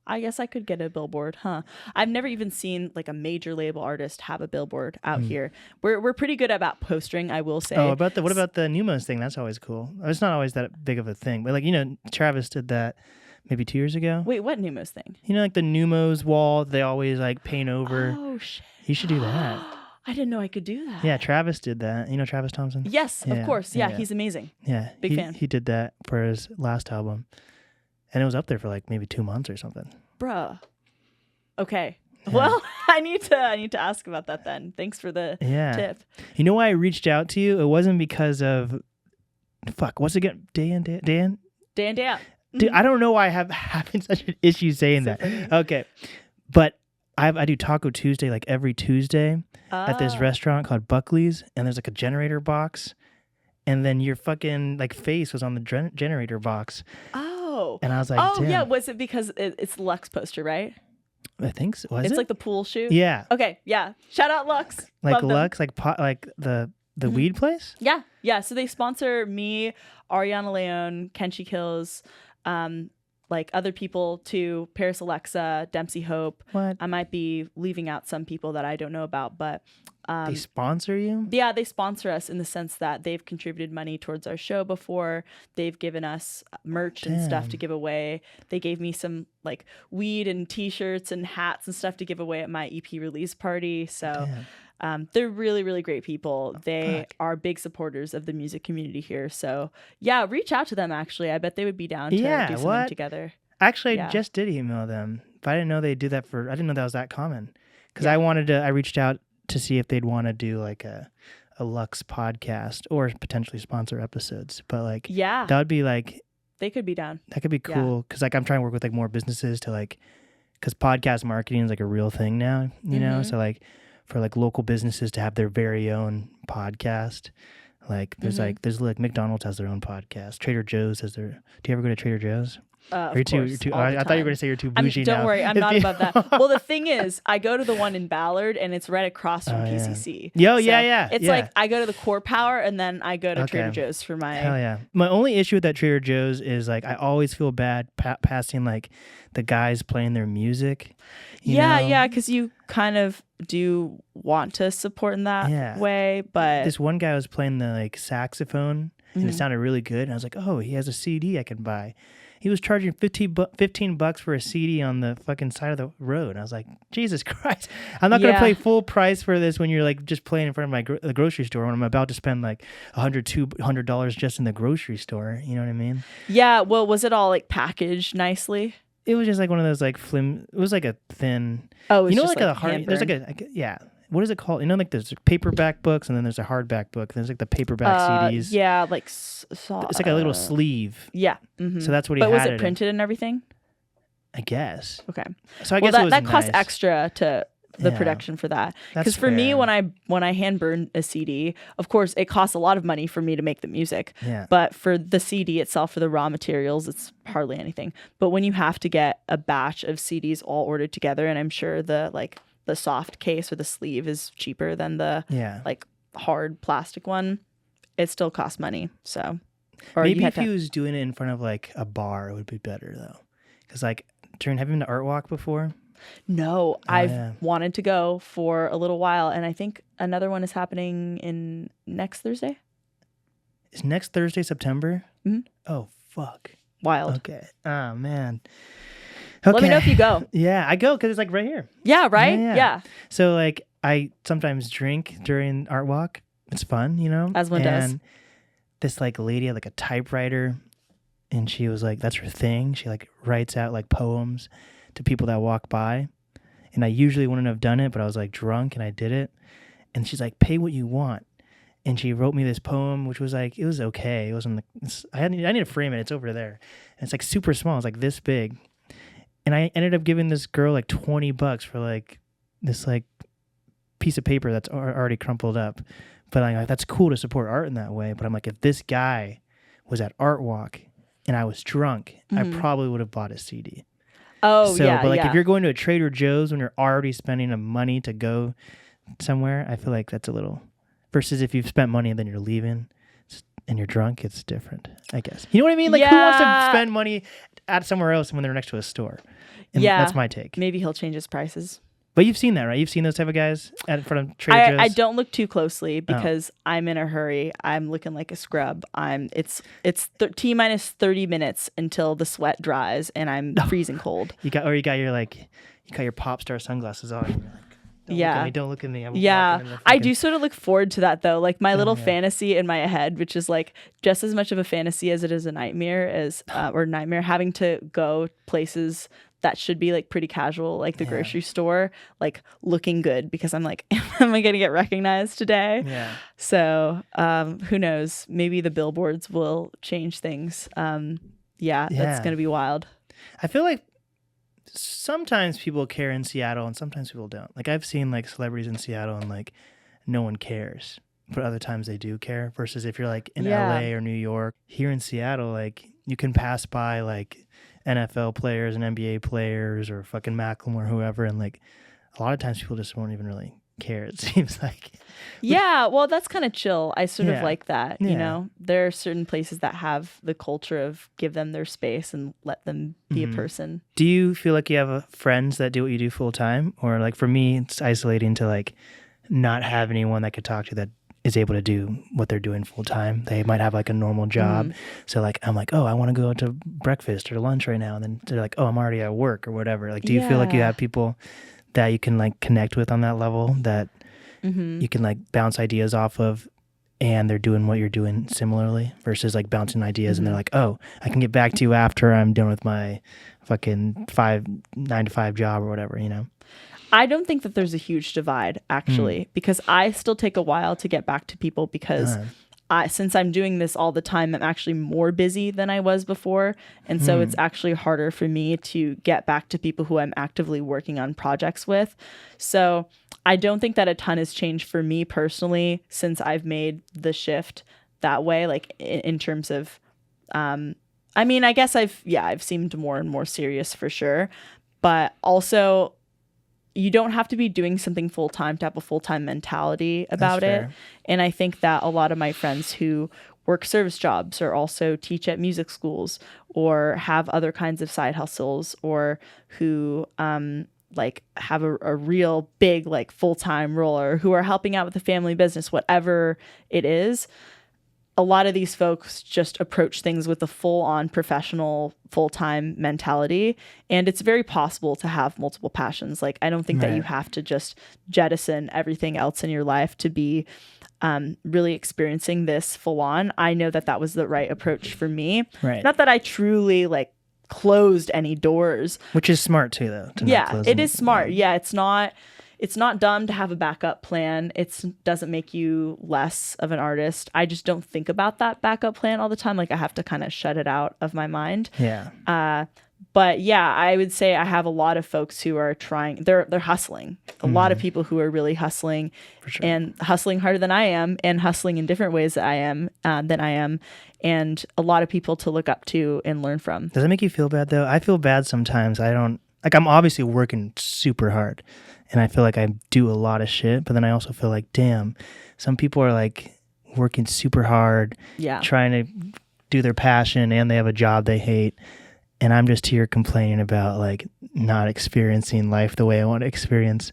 I guess I could get a billboard, I've never even seen like a major label artist have a billboard out here. We're pretty good about postering, I will say. Oh, what about the Numos thing? That's always cool. It's not always that big of a thing, but like, Travis did that maybe 2 years ago. Wait, what Numos thing? Like the Numos wall, they always like paint over. Oh, shit. You should do that. I didn't know I could do that. Yeah, Travis did that. Travis Thompson? Yes, of course. Yeah, he's amazing. Yeah. Big fan. He did that for his last album. And it was up there for like maybe 2 months or something. Bruh. Okay. Yeah. Well, I need to ask about that then. Thanks for the tip. You know why I reached out to you? It wasn't because of what's it again? Dan. Dude, I don't know why I have having such an issue saying that. Okay. But I do Taco Tuesday like every Tuesday at this restaurant called Buckley's, and there's like a generator box, and then your fucking like face was on the generator box. Oh. And I was like, oh damn. Yeah, was it because it's the Lux poster, right? I think so. It's like the pool shoe. Yeah. Okay. Yeah. Shout out Lux. Like Lux, like the weed place. Yeah. Yeah. So they sponsor me, Ariana Leone, Kenshi Kills, like other people too, Paris Alexa, Dempsey Hope. What? I might be leaving out some people that I don't know about, but they sponsor you? Yeah, they sponsor us in the sense that they've contributed money towards our show before. They've given us merch and stuff to give away. They gave me some like weed and t-shirts and hats and stuff to give away at my EP release party. So they're really, really great people. They are big supporters of the music community here. So yeah, reach out to them actually. I bet they would be down to do something together. Actually, I just did email them. But I didn't know they do that I didn't know that was that common. Because I reached out to see if they'd want to do like a Lux podcast or potentially sponsor episodes. But like, that would be like, they could be down. That could be cool. Cause like I'm trying to work with like more businesses to like, cause podcast marketing is like a real thing now, you know? So like for like local businesses to have their very own podcast, like there's like McDonald's has their own podcast. Trader Joe's has their, do you ever go to Trader Joe's? I thought you were going to say you're too bougie now. Don't worry, I'm not above that. Well, the thing is, I go to the one in Ballard, and it's right across from PCC. It's like I go to the Core Power, and then I go to Trader Joe's for my... Hell yeah. My only issue with that Trader Joe's is like I always feel bad passing like the guys playing their music. You know? Because you kind of do want to support in that way, but... This one guy was playing the like saxophone, and it sounded really good, and I was like, oh, he has a CD I can buy. He was charging $15 for a CD on the fucking side of the road. I was like, Jesus Christ. I'm not going to pay full price for this when you're like just playing in front of the grocery store when I'm about to spend like $200 just in the grocery store. You know what I mean? Yeah. Well, was it all like packaged nicely? It was just like one of those like it was like a thin. Oh, it's like a hard. There's like what is it called? Like there's paperback books and then there's a hardback book. There's like the paperback CDs. Yeah, like it's like a little sleeve. Yeah. So that's what he had. But was it printed and everything? I guess. Okay. So I guess it was that nice. costs extra to the production for that. Because for me, when I hand burn a CD, of course it costs a lot of money for me to make the music. Yeah. But for the CD itself, for the raw materials, it's hardly anything. But when you have to get a batch of CDs all ordered together, and I'm sure the soft case or the sleeve is cheaper than the like hard plastic one, it still costs money. So maybe if he was doing it in front of like a bar, it would be better though. Because like have you been to Art Walk before? No, I've wanted to go for a little while, and I think another one is happening in next Thursday. Is next Thursday September? Mm-hmm. Oh fuck! Wild. Okay. Oh man. Okay. Let me know if you go. Yeah, I go because it's like right here. Yeah, right? Yeah. So like I sometimes drink during Art Walk. It's fun, you know? As one does. And this like lady had like a typewriter, and she was like, that's her thing. She like writes out like poems to people that walk by. And I usually wouldn't have done it, but I was like drunk and I did it. And she's like, pay what you want. and she wrote me this poem, which was like, it was okay. It wasn't I need to frame it. It's over there. And it's like super small. It's like this big. And I ended up giving this girl like $20 for like this like piece of paper that's already crumpled up. But I'm like, that's cool to support art in that way. But I'm like, if this guy was at Art Walk and I was drunk, I probably would have bought a CD. Oh, so, yeah. But like if you're going to a Trader Joe's when you're already spending the money to go somewhere, I feel like that's a little, versus if you've spent money and then you're leaving and you're drunk, it's different, I guess. You know what I mean? Like who wants to spend money at somewhere else when they're next to a store? And that's my take. Maybe he'll change his prices. But you've seen that, right? You've seen those type of guys in front of Trader Joe's? I don't look too closely because I'm in a hurry. I'm looking like a scrub. It's T-minus 30 minutes until the sweat dries and I'm freezing cold. You got your pop star sunglasses on. Don't look at me. I do sort of look forward to that though. Like my little fantasy in my head, which is like just as much of a fantasy as it is a nightmare, having to go places that should be like pretty casual, like the grocery store, like looking good because I'm like, am I going to get recognized today? Yeah. So who knows? Maybe the billboards will change things. That's going to be wild. I feel like sometimes people care in Seattle and sometimes people don't. Like I've seen like celebrities in Seattle and like no one cares, but other times they do care. Versus if you're like in LA or New York, here in Seattle, like you can pass by like NFL players and NBA players or fucking Macklemore or whoever, and like a lot of times people just won't even really care, it seems like. Well, that's kind of chill. I sort of like that. You know, there are certain places that have the culture of give them their space and let them be a person. Do you feel like you have friends that do what you do full time? Or like for me, it's isolating to like not have anyone that could talk to that is able to do what they're doing full time. They might have like a normal job. So like, I'm like, oh, I want to go to breakfast or lunch right now. And then they're like, oh, I'm already at work or whatever. Like, do you feel like you have people that you can like connect with on that level that you can like bounce ideas off of and they're doing what you're doing similarly versus like bouncing ideas and they're like, oh, I can get back to you after I'm done with my fucking 9 to 5 job or whatever, you know? I don't think that there's a huge divide actually, because I still take a while to get back to people because since I'm doing this all the time, I'm actually more busy than I was before. And so it's actually harder for me to get back to people who I'm actively working on projects with. So I don't think that a ton has changed for me personally since I've made the shift that way, like in terms of, I mean, I guess I've seemed more and more serious for sure, but also you don't have to be doing something full-time to have a full-time mentality about it. And I think that a lot of my friends who work service jobs or also teach at music schools or have other kinds of side hustles or who like have a real big like full-time role or who are helping out with the family business, whatever it is, a lot of these folks just approach things with a full-on professional, full-time mentality. And it's very possible to have multiple passions. Like, I don't think that you have to just jettison everything else in your life to be really experiencing this full-on. I know that that was the right approach for me. Not that I truly like closed any doors. Which is smart too, though. It is smart. Yeah, it's not dumb to have a backup plan. It doesn't make you less of an artist. I just don't think about that backup plan all the time. Like I have to kind of shut it out of my mind. But yeah, I would say I have a lot of folks who are trying. They're hustling. A lot of people who are really hustling and hustling harder than I am and hustling in different ways than I am. And a lot of people to look up to and learn from. Does that make you feel bad though? I feel bad sometimes. I'm obviously working super hard. And I feel like I do a lot of shit, but then I also feel like, damn, some people are like working super hard, trying to do their passion, and they have a job they hate. And I'm just here complaining about like not experiencing life the way I want to experience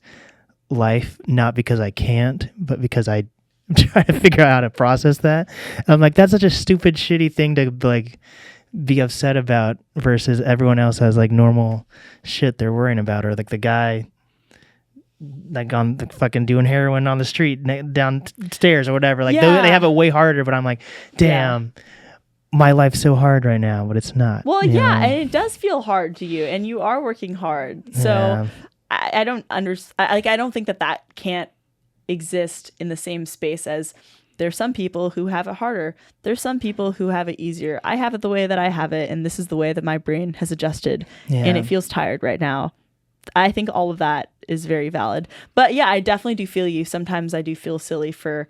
life, not because I can't, but because I'm trying to figure out how to process that. I'm like, that's such a stupid, shitty thing to like be upset about versus everyone else has like normal shit they're worrying about, or like the guy like on the fucking doing heroin on the street downstairs or whatever. Like they have it way harder, but I'm like, damn, my life's so hard right now, but it's not. Well, and it does feel hard to you, and you are working hard. So I don't understand. Like I don't think that can't exist in the same space as There's some people who have it harder. There's some people who have it easier. I have it the way that I have it, and this is the way that my brain has adjusted, and it feels tired right now. I think all of that is very valid. But yeah, I definitely do feel you. Sometimes I do feel silly for,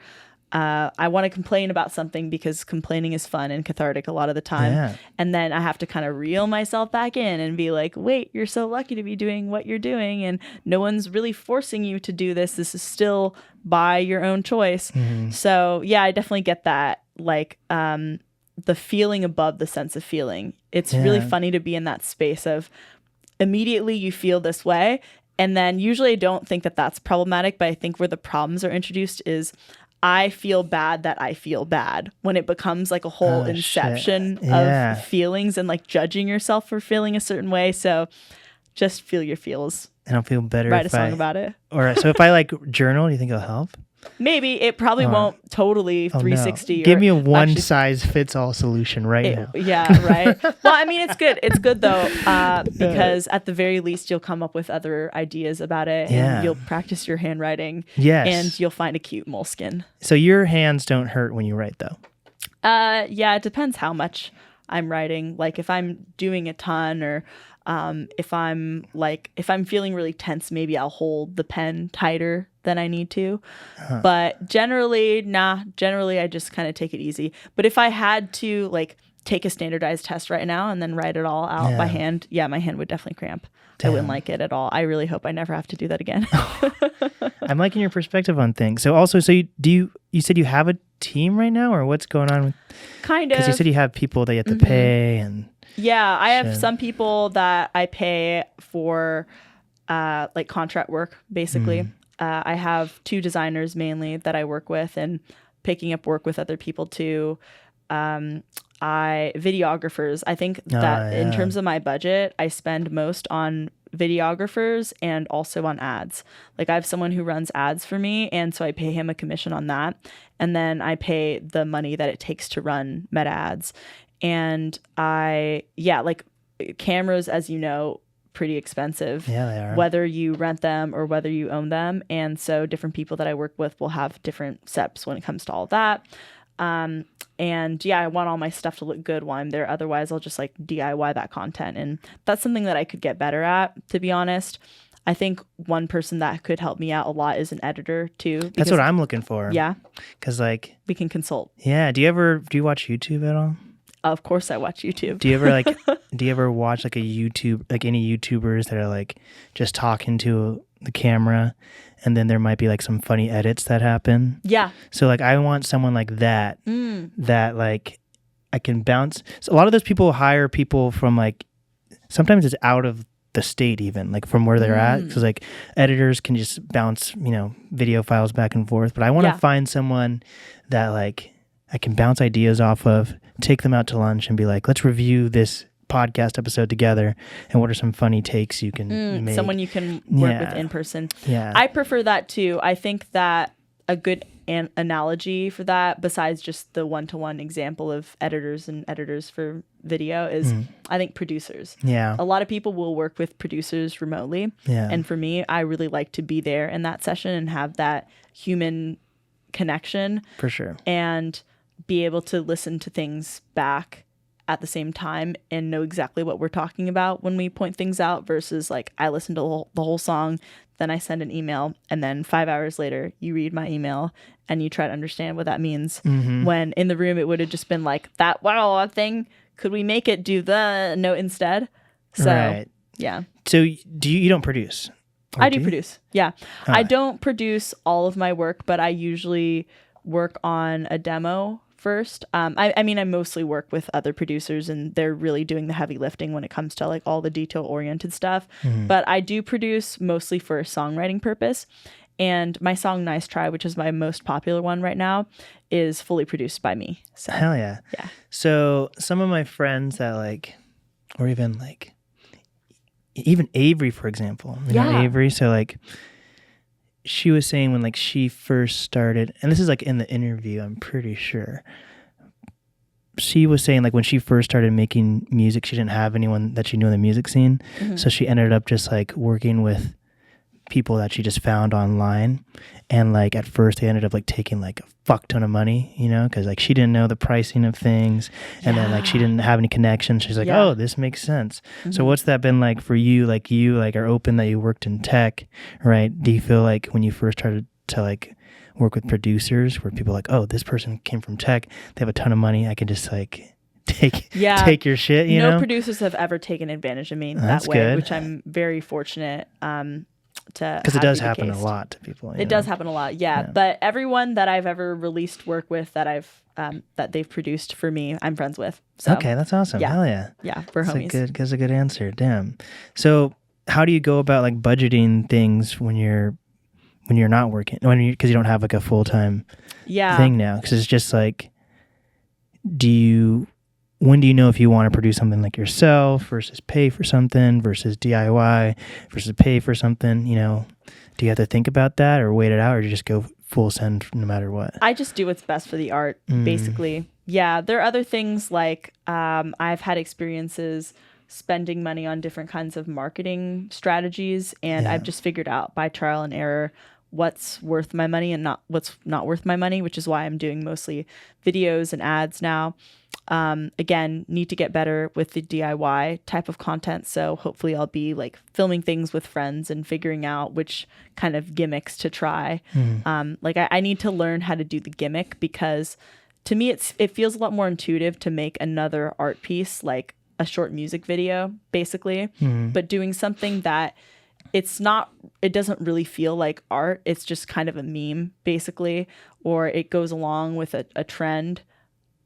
I want to complain about something because complaining is fun and cathartic a lot of the time. Yeah. And then I have to kind of reel myself back in and be like, wait, you're so lucky to be doing what you're doing. And no one's really forcing you to do this. This is still by your own choice. Mm-hmm. So yeah, I definitely get that. Like, the feeling above the sense of feeling. It's really funny to be in that space of, immediately you feel this way, and then usually I don't think that that's problematic, but I think where the problems are introduced is I feel bad that I feel bad, when it becomes like a whole inception of feelings and like judging yourself for feeling a certain way. So just feel your feels. And I'll feel better. Write a song about it. Or so if I like journal, do you think it'll help? Maybe. It probably won't totally 360. No. Give me a one-size-fits-all solution now. Yeah, right. Well, I mean, it's good. It's good, though, because at the very least, you'll come up with other ideas about it, and you'll practice your handwriting, and you'll find a cute moleskin. So your hands don't hurt when you write, though? Yeah, it depends how much I'm writing. Like, if I'm doing a ton, or if I'm feeling really tense, maybe I'll hold the pen tighter than I need to. But generally I just kind of take it easy. But if I had to like take a standardized test right now and then write it all out by hand, my hand would definitely cramp. Damn. I wouldn't like it at all. I really hope I never have to do that again. I'm liking your perspective on things. So you said you have a team right now, or what's going on? Kind of. Because you said you have people that you have to pay and... Yeah, I have some people that I pay for like contract work, basically. I have 2 designers mainly that I work with, and picking up work with other people too. Videographers. I think that in terms of my budget, I spend most on videographers and also on ads. Like, I have someone who runs ads for me, and so I pay him a commission on that. And then I pay the money that it takes to run meta ads. And like cameras, as you know, pretty expensive. Yeah, they are. Whether you rent them or whether you own them. And so different people that I work with will have different steps when it comes to all of that. And I want all my stuff to look good while I'm there. Otherwise, I'll just like DIY that content. And that's something that I could get better at, to be honest. I think one person that could help me out a lot is an editor too. That's what I'm looking for. Yeah. Because like... we can consult. Yeah. Do you watch YouTube at all? Of course I watch YouTube. Do you ever watch like a YouTube, like any YouTubers that are like just talking to the camera, and then there might be like some funny edits that happen? Yeah. So like I want someone like that, that like I can bounce. So a lot of those people hire people from like, sometimes it's out of the state even, like from where they're at. Because like editors can just bounce, video files back and forth. But I want to find someone that like I can bounce ideas off of, take them out to lunch and be like, let's review this podcast episode together, and what are some funny takes you can make. Someone you can work with in person. Yeah. I prefer that too. I think that a good analogy for that, besides just the one-to-one example of editors for video, is I think producers. Yeah. A lot of people will work with producers remotely. Yeah. And for me, I really like to be there in that session and have that human connection. For sure. And be able to listen to things back at the same time and know exactly what we're talking about when we point things out, versus like I listen to the whole song, then I send an email, and then 5 hours later you read my email and you try to understand what that means. When in the room it would have just been like, that wow thing, could we make it do the note instead? So right. Yeah. So you don't produce? I do produce. Yeah. I don't produce all of my work, but I usually work on a demo first. I mean, I mostly work with other producers, and they're really doing the heavy lifting when it comes to like all the detail-oriented stuff. But I do produce mostly for a songwriting purpose. And my song Nice Try, which is my most popular one right now, is fully produced by me. So, hell yeah. Yeah. So some of my friends that like, or even Avery, for example. You know Avery? So like, she was saying when like she first started, and this is like in the interview, I'm pretty sure. She was saying like when she first started making music, she didn't have anyone that she knew in the music scene. So she ended up just like working with people that she just found online, and like at first they ended up like taking like a fuck ton of money, you know, because like she didn't know the pricing of things, and then like she didn't have any connections. She's like, oh, this makes sense. So what's that been like for you? Like you like are open that you worked in tech, right? Do you feel like when you first started to like work with producers where people are like, oh, this person came from tech, they have a ton of money, I can just like take your shit, you know? No producers have ever taken advantage of me that way, good. Which I'm very fortunate to, because it does happen a lot to people. It does happen a lot, yeah. But everyone that I've ever released work with that I've that they've produced for me, I'm friends with. So, okay, that's awesome. Hell yeah. Yeah, we're homies. That's a good answer. Damn. So how do you go about like budgeting things when you're not working, because you don't have like a full-time thing now? Because it's just like, when do you know if you want to produce something like yourself versus pay for something versus DIY versus pay for something, you know? Do you have to think about that or wait it out, or do you just go full send no matter what? I just do what's best for the art, basically. Yeah, there are other things like I've had experiences spending money on different kinds of marketing strategies, and I've just figured out by trial and error what's worth my money and what's not worth my money, which is why I'm doing mostly videos and ads now. Again, need to get better with the DIY type of content. So hopefully I'll be like filming things with friends and figuring out which kind of gimmicks to try. Like I need to learn how to do the gimmick, because to me, it feels a lot more intuitive to make another art piece, like a short music video, basically, but doing something that it doesn't really feel like art. It's just kind of a meme, basically, or it goes along with a trend.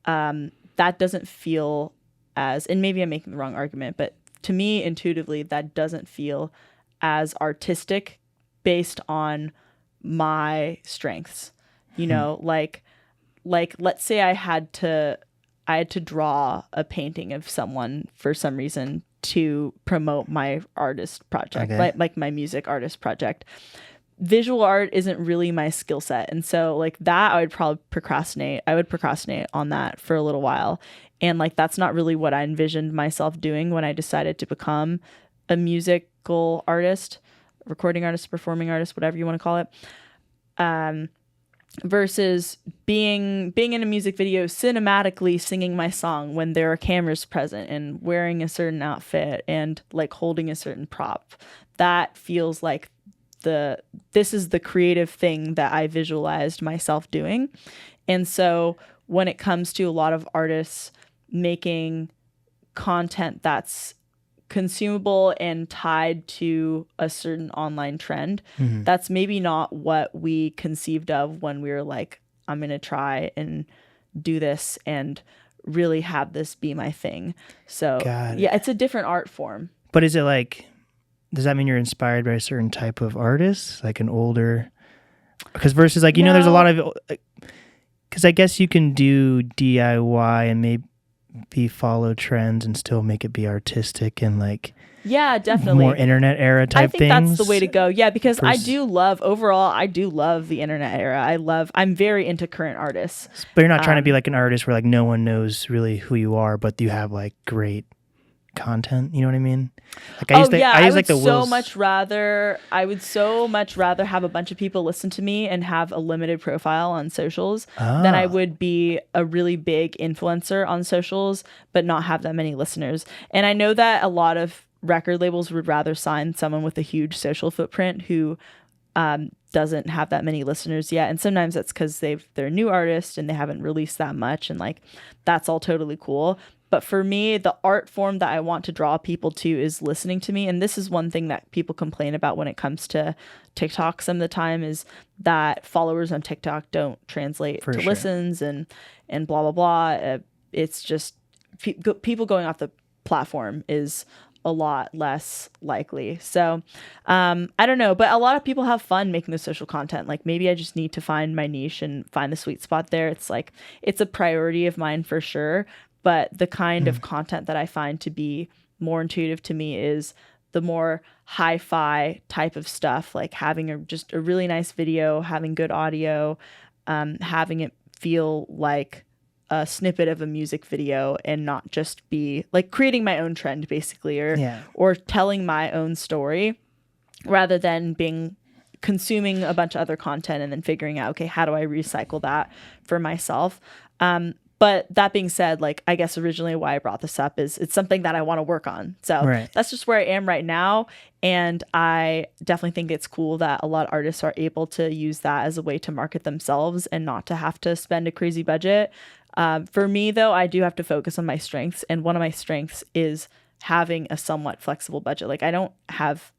That doesn't feel and maybe I'm making the wrong argument, but to me, intuitively, that doesn't feel as artistic based on my strengths. You know, like let's say I had to draw a painting of someone for some reason to promote my artist project, like my music artist project. Visual art isn't really my skill set. And so like that, I would probably procrastinate. I would procrastinate on that for a little while. And like, that's not really what I envisioned myself doing when I decided to become a musical artist, recording artist, performing artist, whatever you want to call it. Versus being in a music video, cinematically singing my song when there are cameras present and wearing a certain outfit and like holding a certain prop. That feels like this is the creative thing that I visualized myself doing. And so when it comes to a lot of artists making content that's consumable and tied to a certain online trend, that's maybe not what we conceived of when we were like, I'm going to try and do this and really have this be my thing. So yeah, it's a different art form. But is it like, does that mean you're inspired by a certain type of artist, like an older, because versus like, you know, there's a lot of, because I guess you can do DIY and maybe follow trends and still make it be artistic and like, yeah, definitely more internet era type things. I think that's the way to go. Yeah, because I do love the internet era. I'm very into current artists. But you're not trying to be like an artist where like no one knows really who you are, but you have like great content, you know what I mean? Like I would so much rather have a bunch of people listen to me and have a limited profile on socials than I would be a really big influencer on socials but not have that many listeners. And I know that a lot of record labels would rather sign someone with a huge social footprint who doesn't have that many listeners yet, and sometimes that's because they're a new artist and they haven't released that much, and like that's all totally cool. But for me, the art form that I want to draw people to is listening to me. And this is one thing that people complain about when it comes to TikTok some of the time, is that followers on TikTok don't translate to listens and blah, blah, blah. It's just people going off the platform is a lot less likely. So I don't know, but a lot of people have fun making the social content. Like maybe I just need to find my niche and find the sweet spot there. It's like, it's a priority of mine for sure. But the kind of content that I find to be more intuitive to me is the more hi-fi type of stuff, like having just a really nice video, having good audio, having it feel like a snippet of a music video and not just be like creating my own trend basically, or telling my own story. rather than consuming a bunch of other content and then figuring out, okay, how do I recycle that for myself? But that being said, like, I guess originally why I brought this up is it's something that I want to work on. So that's just where I am right now. And I definitely think it's cool that a lot of artists are able to use that as a way to market themselves and not to have to spend a crazy budget. For me, though, I do have to focus on my strengths. And one of my strengths is having a somewhat flexible budget. Like, I don't have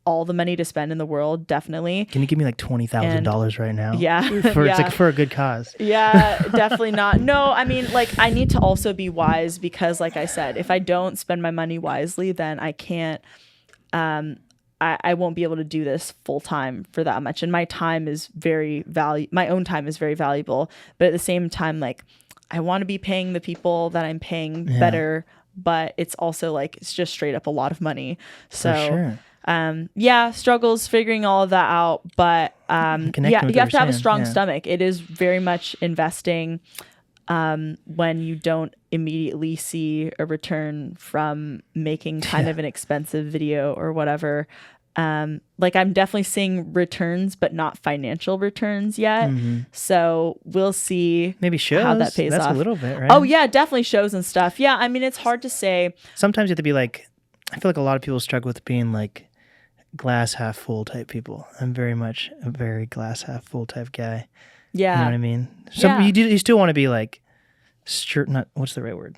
all the money to spend in the world, definitely. Can you give me like $20,000 right now? Yeah. It's like for a good cause. Yeah, definitely not. No, I mean, like, I need to also be wise because, like I said, if I don't spend my money wisely, then I can't, I won't be able to do this full time for that much. And my time is my own time is very valuable. But at the same time, like, I want to be paying the people that I'm paying better, but it's also like, it's just straight up a lot of money. So, for sure. Struggles figuring all of that out, but you have to have a strong stomach. It is very much investing when you don't immediately see a return from making kind of an expensive video or whatever. Like, I'm definitely seeing returns, but not financial returns yet. So we'll see maybe shows how that pays off. That's a little bit, right? Oh yeah, definitely shows and stuff. Yeah, I mean, it's hard to say. Sometimes you have to be like, I feel like a lot of people struggle with being like glass half full type people. I'm very much a very glass half full type guy. Yeah. You know what I mean? So you still want to be like, what's the right word?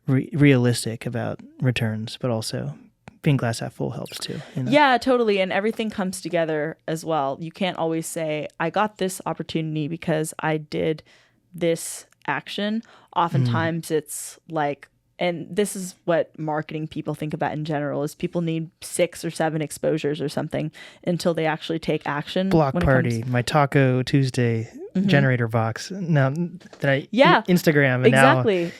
Realistic about returns, but also being glass half full helps too. You know? Yeah, totally. And everything comes together as well. You can't always say, I got this opportunity because I did this action. Oftentimes it's like, and this is what marketing people think about in general, is people need 6 or 7 exposures or something until they actually take action. Block party, my Taco Tuesday generator box. No, Instagram. And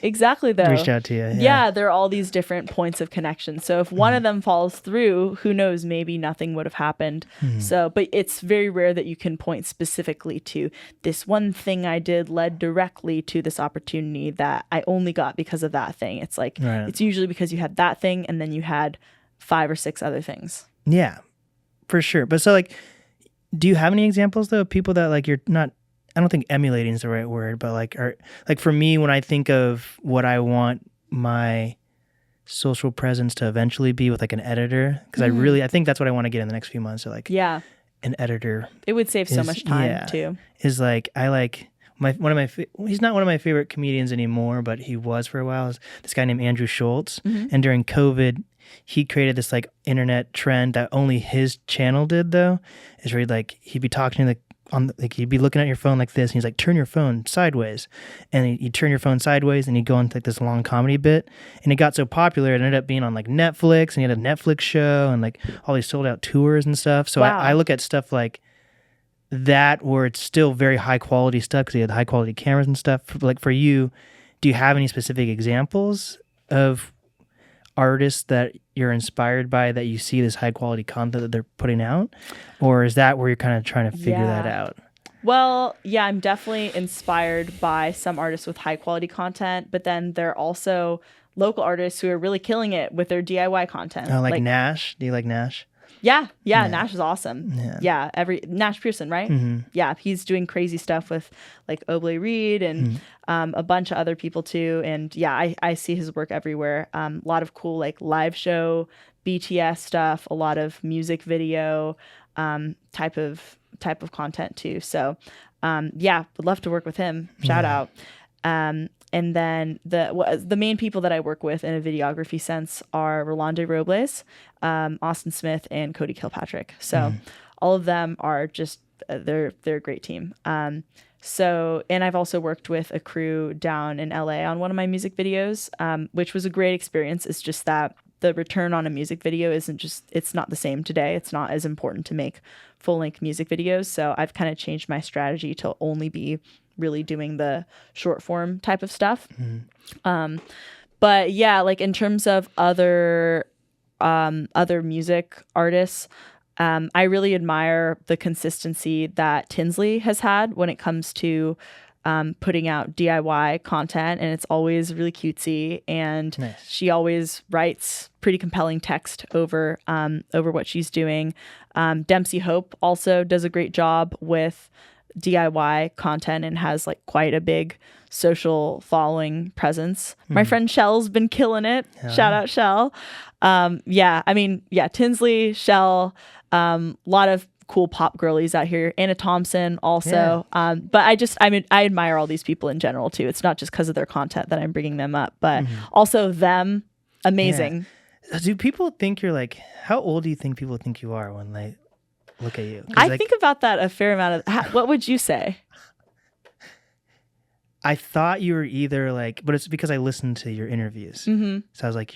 exactly. Though reached out to you. Yeah, there are all these different points of connection. So if one of them falls through, who knows? Maybe nothing would have happened. So, but it's very rare that you can point specifically to this one thing I did led directly to this opportunity that I only got because of that thing. It's like it's usually because you had that thing and then you had 5 or 6 other things. Yeah, for sure. But so like, do you have any examples though of people that like you're not? I don't think emulating is the right word, but like, for me, when I think of what I want my social presence to eventually be with like an editor, because I think that's what I want to get in the next few months. So like, an editor. It would save so much time too. Is like, I like he's not one of my favorite comedians anymore, but he was for a while. Is this guy named Andrew Schultz, and during COVID, he created this like internet trend that only his channel did though. Is where he'd be talking to you'd be looking at your phone like this, and he's like, turn your phone sideways, and you turn your phone sideways, and he'd go into like this long comedy bit, and it got so popular, it ended up being on like Netflix, and he had a Netflix show, and like all these sold out tours and stuff. So I look at stuff like that where it's still very high quality stuff because he had high quality cameras and stuff. Like for you, do you have any specific examples of artists that you're inspired by that you see this high quality content that they're putting out, or is that where you're kind of trying to figure that out? Well, yeah, I'm definitely inspired by some artists with high quality content, but then there are also local artists who are really killing it with their DIY content. Oh, like Nash? Do you like Nash? Yeah, Nash is awesome. Yeah, Nash Pearson, right? Yeah, he's doing crazy stuff with like Oblé Reed and a bunch of other people too. And yeah, I see his work everywhere. A lot of cool like live show, BTS stuff, a lot of music video type of content too. So would love to work with him. Shout out. And then the main people that I work with in a videography sense are Rolando Robles, Austin Smith, and Cody Kilpatrick. So all of them are just they're a great team. And I've also worked with a crew down in LA on one of my music videos, which was a great experience. It's just that the return on a music video it's not the same today. It's not as important to make full-length music videos. So I've kind of changed my strategy to only be really doing the short form type of stuff. But yeah, like in terms of other music artists, I really admire the consistency that Tinsley has had when it comes to putting out DIY content, and it's always really cutesy. And she always writes pretty compelling text over what she's doing. Dempsey Hope also does a great job with DIY content and has like quite a big social following presence. My friend Shell's been killing it. Shout out Shell. Tinsley, Shell, a lot of cool pop girlies out here. Anna Thompson also. But I admire all these people in general too. It's not just because of their content that I'm bringing them up, but also them. Amazing. Yeah. Do people think you're like, how old do you think people think you are when they look at you? I think about that a fair amount of, what would you say? I thought you were either like, but it's because I listened to your interviews. So I was like,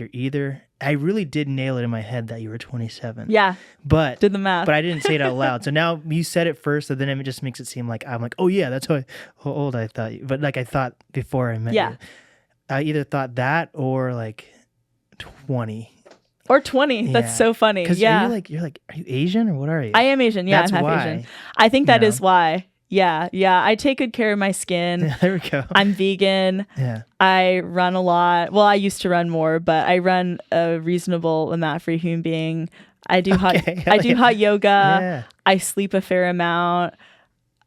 I really did nail it in my head that you were 27. Yeah. But did the math. But I didn't say it out loud. So now you said it first, so then it just makes it seem like I'm like, oh yeah, that's how old I thought you. But like I thought before I met you. I either thought that or like 20. Or 20. Yeah. That's so funny. Yeah. Are you Asian or what are you? I am Asian. Yeah, that's I'm half Asian. I think that is why. Yeah. I take good care of my skin. Yeah, there we go. I'm vegan. Yeah. I run a lot. Well, I used to run more, but I run a reasonable amount for a human being. I do hot yoga. Yeah. I sleep a fair amount.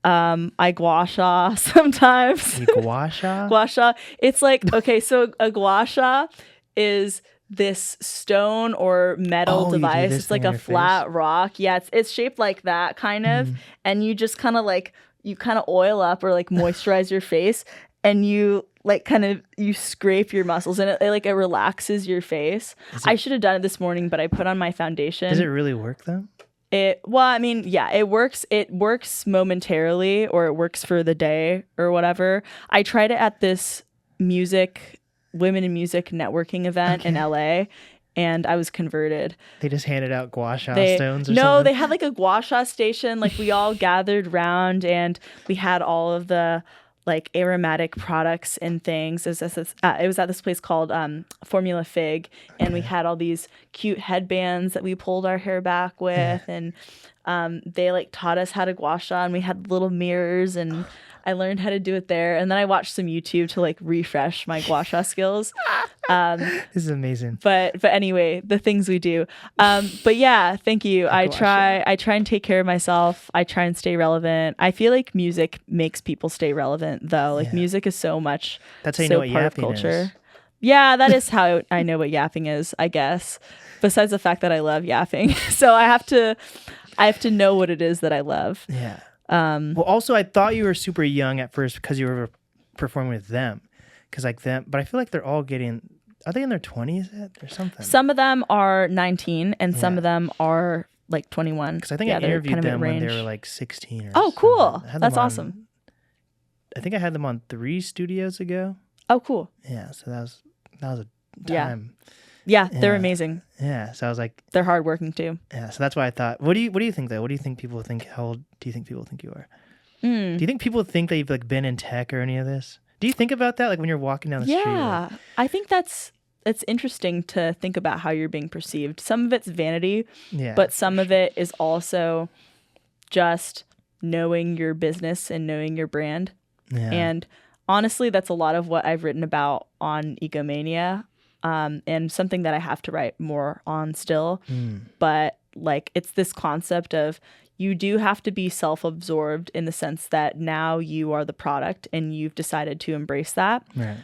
I gua sha sometimes. You gua sha? Gua sha. It's like, okay, so a gua sha is this stone or metal device. It's like a flat rock. Yeah, it's shaped like that kind of. And you just kind of like, you kind of oil up or like moisturize your face, and you like kind of, you scrape your muscles, and it relaxes your face. I should have done it this morning, but I put on my foundation. Does it really work though? It works. It works momentarily, or it works for the day or whatever. I tried it at this women in music networking event in LA, and I was converted. They just handed out gua sha stones or something? No, they had like a gua sha station. Like we all gathered round, and we had all of the like aromatic products and things. It was at this place called Formula Fig, and we had all these cute headbands that we pulled our hair back with, and they like taught us how to gua sha, and we had little mirrors, and I learned how to do it there, and then I watched some YouTube to like refresh my gua sha skills. This is amazing. But anyway, the things we do. But yeah, thank you. I try and take care of myself. I try and stay relevant. I feel like music makes people stay relevant though. Like music is so much. That's how you know what yapping is. Yeah, that is how I know what yapping is, I guess. Besides the fact that I love yapping. So I have to know what it is that I love. Yeah. Well, also, I thought you were super young at first because you were performing with them. But I feel like they're all are they in their 20s or something? Some of them are 19 and some of them are like 21. Because I think I interviewed them when they were like 16 or Oh, cool. That's awesome. I think I had them on 3 studios ago. Oh, cool. Yeah, so that was a time. Yeah, they're amazing. Yeah, so I was like, they're hardworking too. Yeah, so that's why I thought. What do you think though? What do you think people think? How old do you think people think you are? Do you think people think that you've like been in tech or any of this? Do you think about that like when you're walking down the street? Yeah, I think it's interesting to think about how you're being perceived. Some of it's vanity, but some of it is also just knowing your business and knowing your brand. Yeah. And honestly, that's a lot of what I've written about on Egomania. And something that I have to write more on still. But like, it's this concept of you do have to be self-absorbed in the sense that now you are the product and you've decided to embrace that. Right.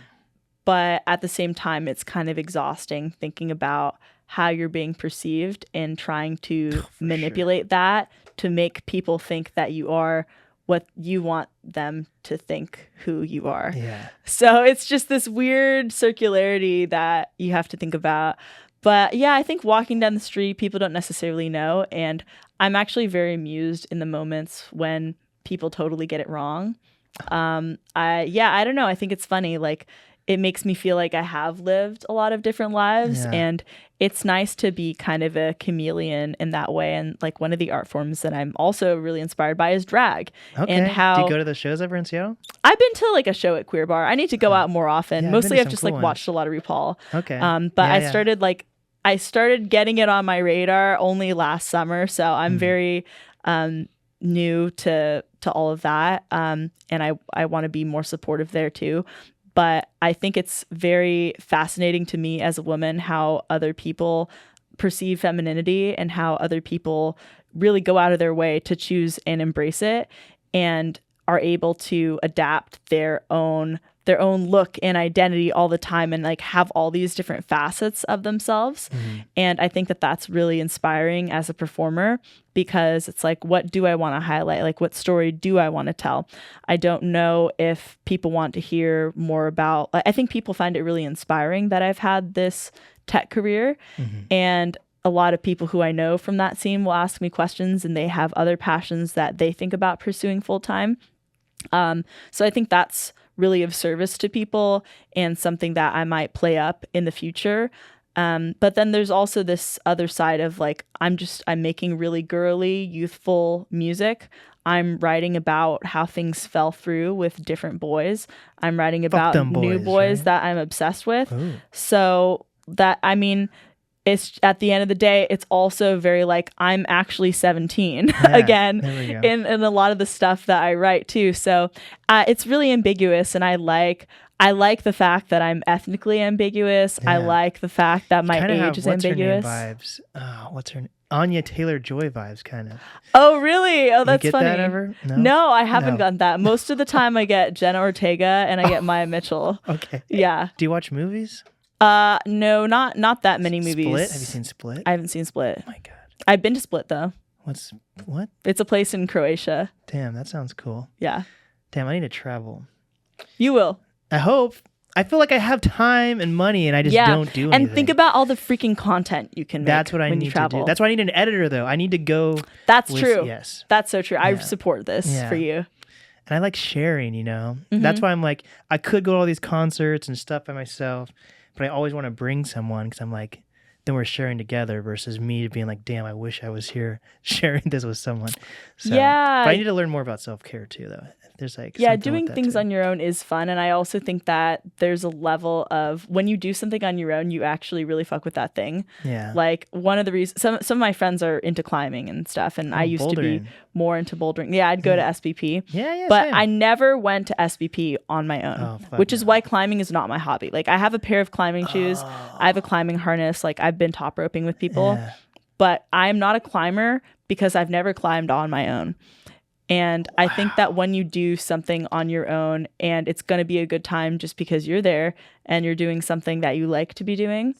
But at the same time, it's kind of exhausting thinking about how you're being perceived and trying to manipulate that to make people think that you are what you want them to think who you are. Yeah. So it's just this weird circularity that you have to think about. But yeah, I think walking down the street, people don't necessarily know. And I'm actually very amused in the moments when people totally get it wrong. I don't know. I think it's funny. Like, it makes me feel like I have lived a lot of different lives, and it's nice to be kind of a chameleon in that way. And like, one of the art forms that I'm also really inspired by is drag. Okay. And how do you go to the shows ever in Seattle? I've been to like a show at Queer Bar. I need to go out more often. Yeah, Mostly I've just like watched a lot of RuPaul. Okay. But I started getting it on my radar only last summer. So I'm very new to all of that. And I want to be more supportive there too. But I think it's very fascinating to me as a woman how other people perceive femininity and how other people really go out of their way to choose and embrace it and are able to adapt their own look and identity all the time and like have all these different facets of themselves. And I think that that's really inspiring as a performer, because it's like, what do I want to highlight? Like, what story do I want to tell? I don't know if people want to hear more about, I think people find it really inspiring that I've had this tech career. And a lot of people who I know from that scene will ask me questions, and they have other passions that they think about pursuing full time. So I think that's really of service to people and something that I might play up in the future. But then there's also this other side of like, I'm making really girly, youthful music. I'm writing about how things fell through with different boys. I'm writing about new boys right? that I'm obsessed with. Ooh. So that, I mean, it's at the end of the day, it's also very like, I'm actually 17 again in a lot of the stuff that I write too. So it's really ambiguous, and I like the fact that I'm ethnically ambiguous. I like the fact that my age is ambiguous. Her name vibes. What's her name? Anya Taylor-Joy vibes, kind of. Oh, really? Oh, that's funny. You get that ever? No, I haven't gotten that. Most of the time I get Jenna Ortega and I get Maya Mitchell. Okay. Yeah. Do you watch movies? No, not that many movies. Split? Have you seen Split? I haven't seen Split. Oh my God. I've been to Split though. What? It's a place in Croatia. Damn, that sounds cool. Yeah. Damn, I need to travel. You will. I hope. I feel like I have time and money, and I just don't do anything. And think about all the freaking content you can make. That's what I need to do. That's why I need an editor, though. I need to go. That's true. Yes. That's so true. I support this for you. And I like sharing, you know? That's why I'm like, I could go to all these concerts and stuff by myself, but I always want to bring someone, because I'm like, then we're sharing together versus me being like, damn, I wish I was here sharing this with someone. So, yeah. But I need to learn more about self-care too, though. There's like, doing things on your own is fun. And I also think that there's a level of when you do something on your own, you actually really fuck with that thing. Yeah. Like one of the reasons, some of my friends are into climbing and stuff, and I used to be more into bouldering. Yeah, I'd go to SBP. Yeah. But same. I never went to SBP on my own, which is why climbing is not my hobby. Like I have a pair of climbing shoes. I have a climbing harness. Like I've been top roping with people, but I'm not a climber because I've never climbed on my own. And I think that when you do something on your own and it's going to be a good time just because you're there and you're doing something that you like to be doing,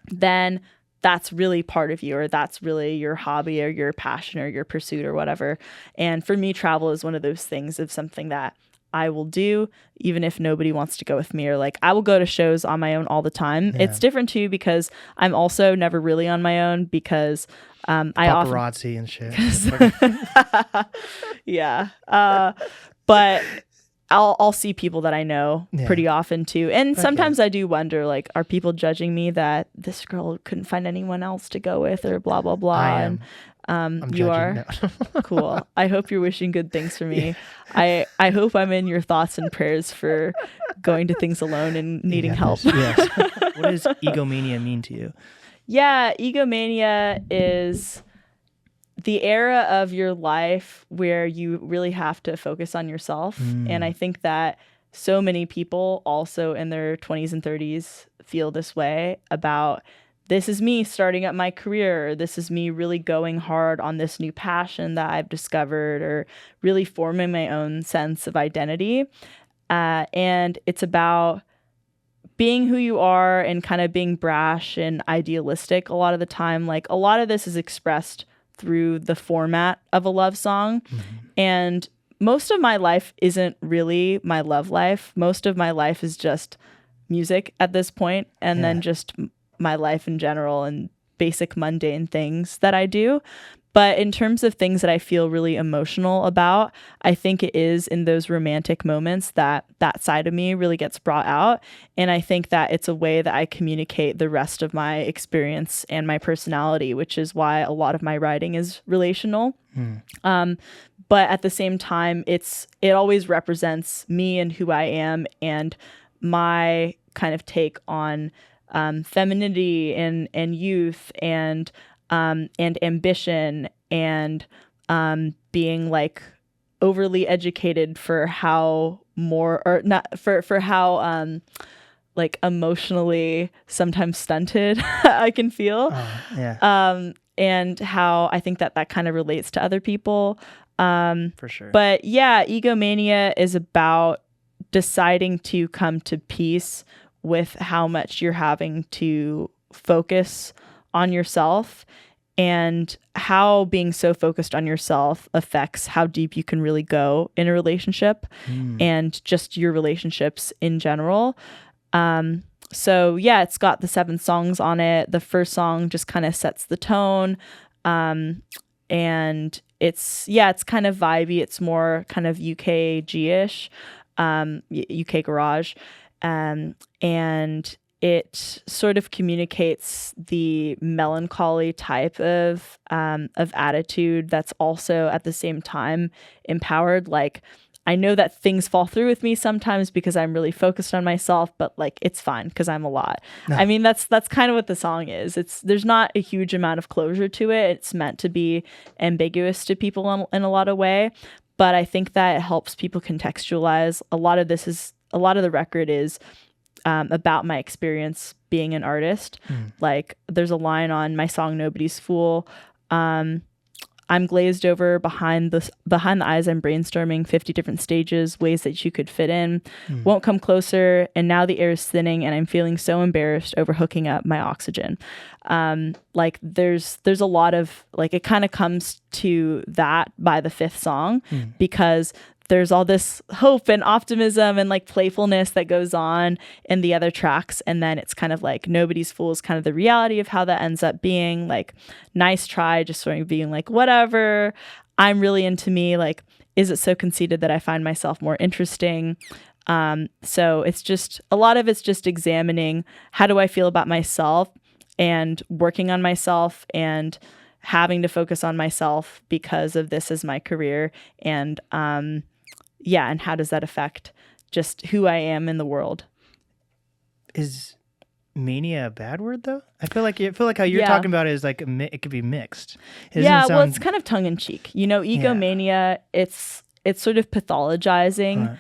then that's really part of you, or that's really your hobby or your passion or your pursuit or whatever. And for me, travel is one of those things of something that I will do even if nobody wants to go with me, or like I will go to shows on my own all the time. It's different too because I'm also never really on my own because paparazzi and shit. Yeah. But I'll see people that I know pretty often too. And sometimes I do wonder, like, are people judging me that this girl couldn't find anyone else to go with or blah, blah, blah. I am. And you are? Cool. I hope you're wishing good things for me. I hope I'm in your thoughts and prayers for going to things alone and needing help. Yes. What does egomania mean to you? Yeah, egomania is the era of your life where you really have to focus on yourself. And I think that so many people also in their 20s and 30s feel this way about, this is me starting up my career. This is me really going hard on this new passion that I've discovered, or really forming my own sense of identity. And it's about being who you are and kind of being brash and idealistic a lot of the time. Like a lot of this is expressed through the format of a love song. And most of my life isn't really my love life. Most of my life is just music at this point, and then just my life in general and basic mundane things that I do. But in terms of things that I feel really emotional about, I think it is in those romantic moments that that side of me really gets brought out. And I think that it's a way that I communicate the rest of my experience and my personality, which is why a lot of my writing is relational. But at the same time, it always represents me and who I am and my kind of take on femininity and youth and ambition and being like overly educated for how more or not for how like emotionally sometimes stunted I can feel. And how I think that kind of relates to other people. For sure. But yeah, Egomania is about deciding to come to peace with how much you're having to focus on yourself and how being so focused on yourself affects how deep you can really go in a relationship and just your relationships in general. So yeah, it's got the 7 songs on it. The first song just kind of sets the tone. And it's kind of vibey. It's more kind of UKG-ish, UK garage. And it sort of communicates the melancholy type of attitude that's also at the same time empowered. Like, I know that things fall through with me sometimes because I'm really focused on myself, but like, it's fine because I'm a lot. No. I mean, that's kind of what the song is. There's not a huge amount of closure to it. It's meant to be ambiguous to people in a lot of way, but I think that it helps people contextualize. A lot of the record is about my experience being an artist. Like, there's a line on my song "Nobody's Fool." I'm glazed over behind the eyes. I'm brainstorming 50 different stages, ways that you could fit in. Won't come closer. And now the air is thinning and I'm feeling so embarrassed over hooking up my oxygen. Like there's a lot of like, it kind of comes to that by the 5th song because there's all this hope and optimism and like playfulness that goes on in the other tracks. And then it's kind of like Nobody's Fool is kind of the reality of how that ends up being. Like, nice try, just sort of being like, whatever, I'm really into me. Like, is it so conceited that I find myself more interesting? So it's just, a lot of it's just examining how do I feel about myself and working on myself and having to focus on myself because of this as my career. And, and how does that affect just who I am in the world? Is mania a bad word though? I feel like how you're talking about it is like it could be mixed. Well, it's kind of tongue in cheek. You know, egomania. It's sort of pathologizing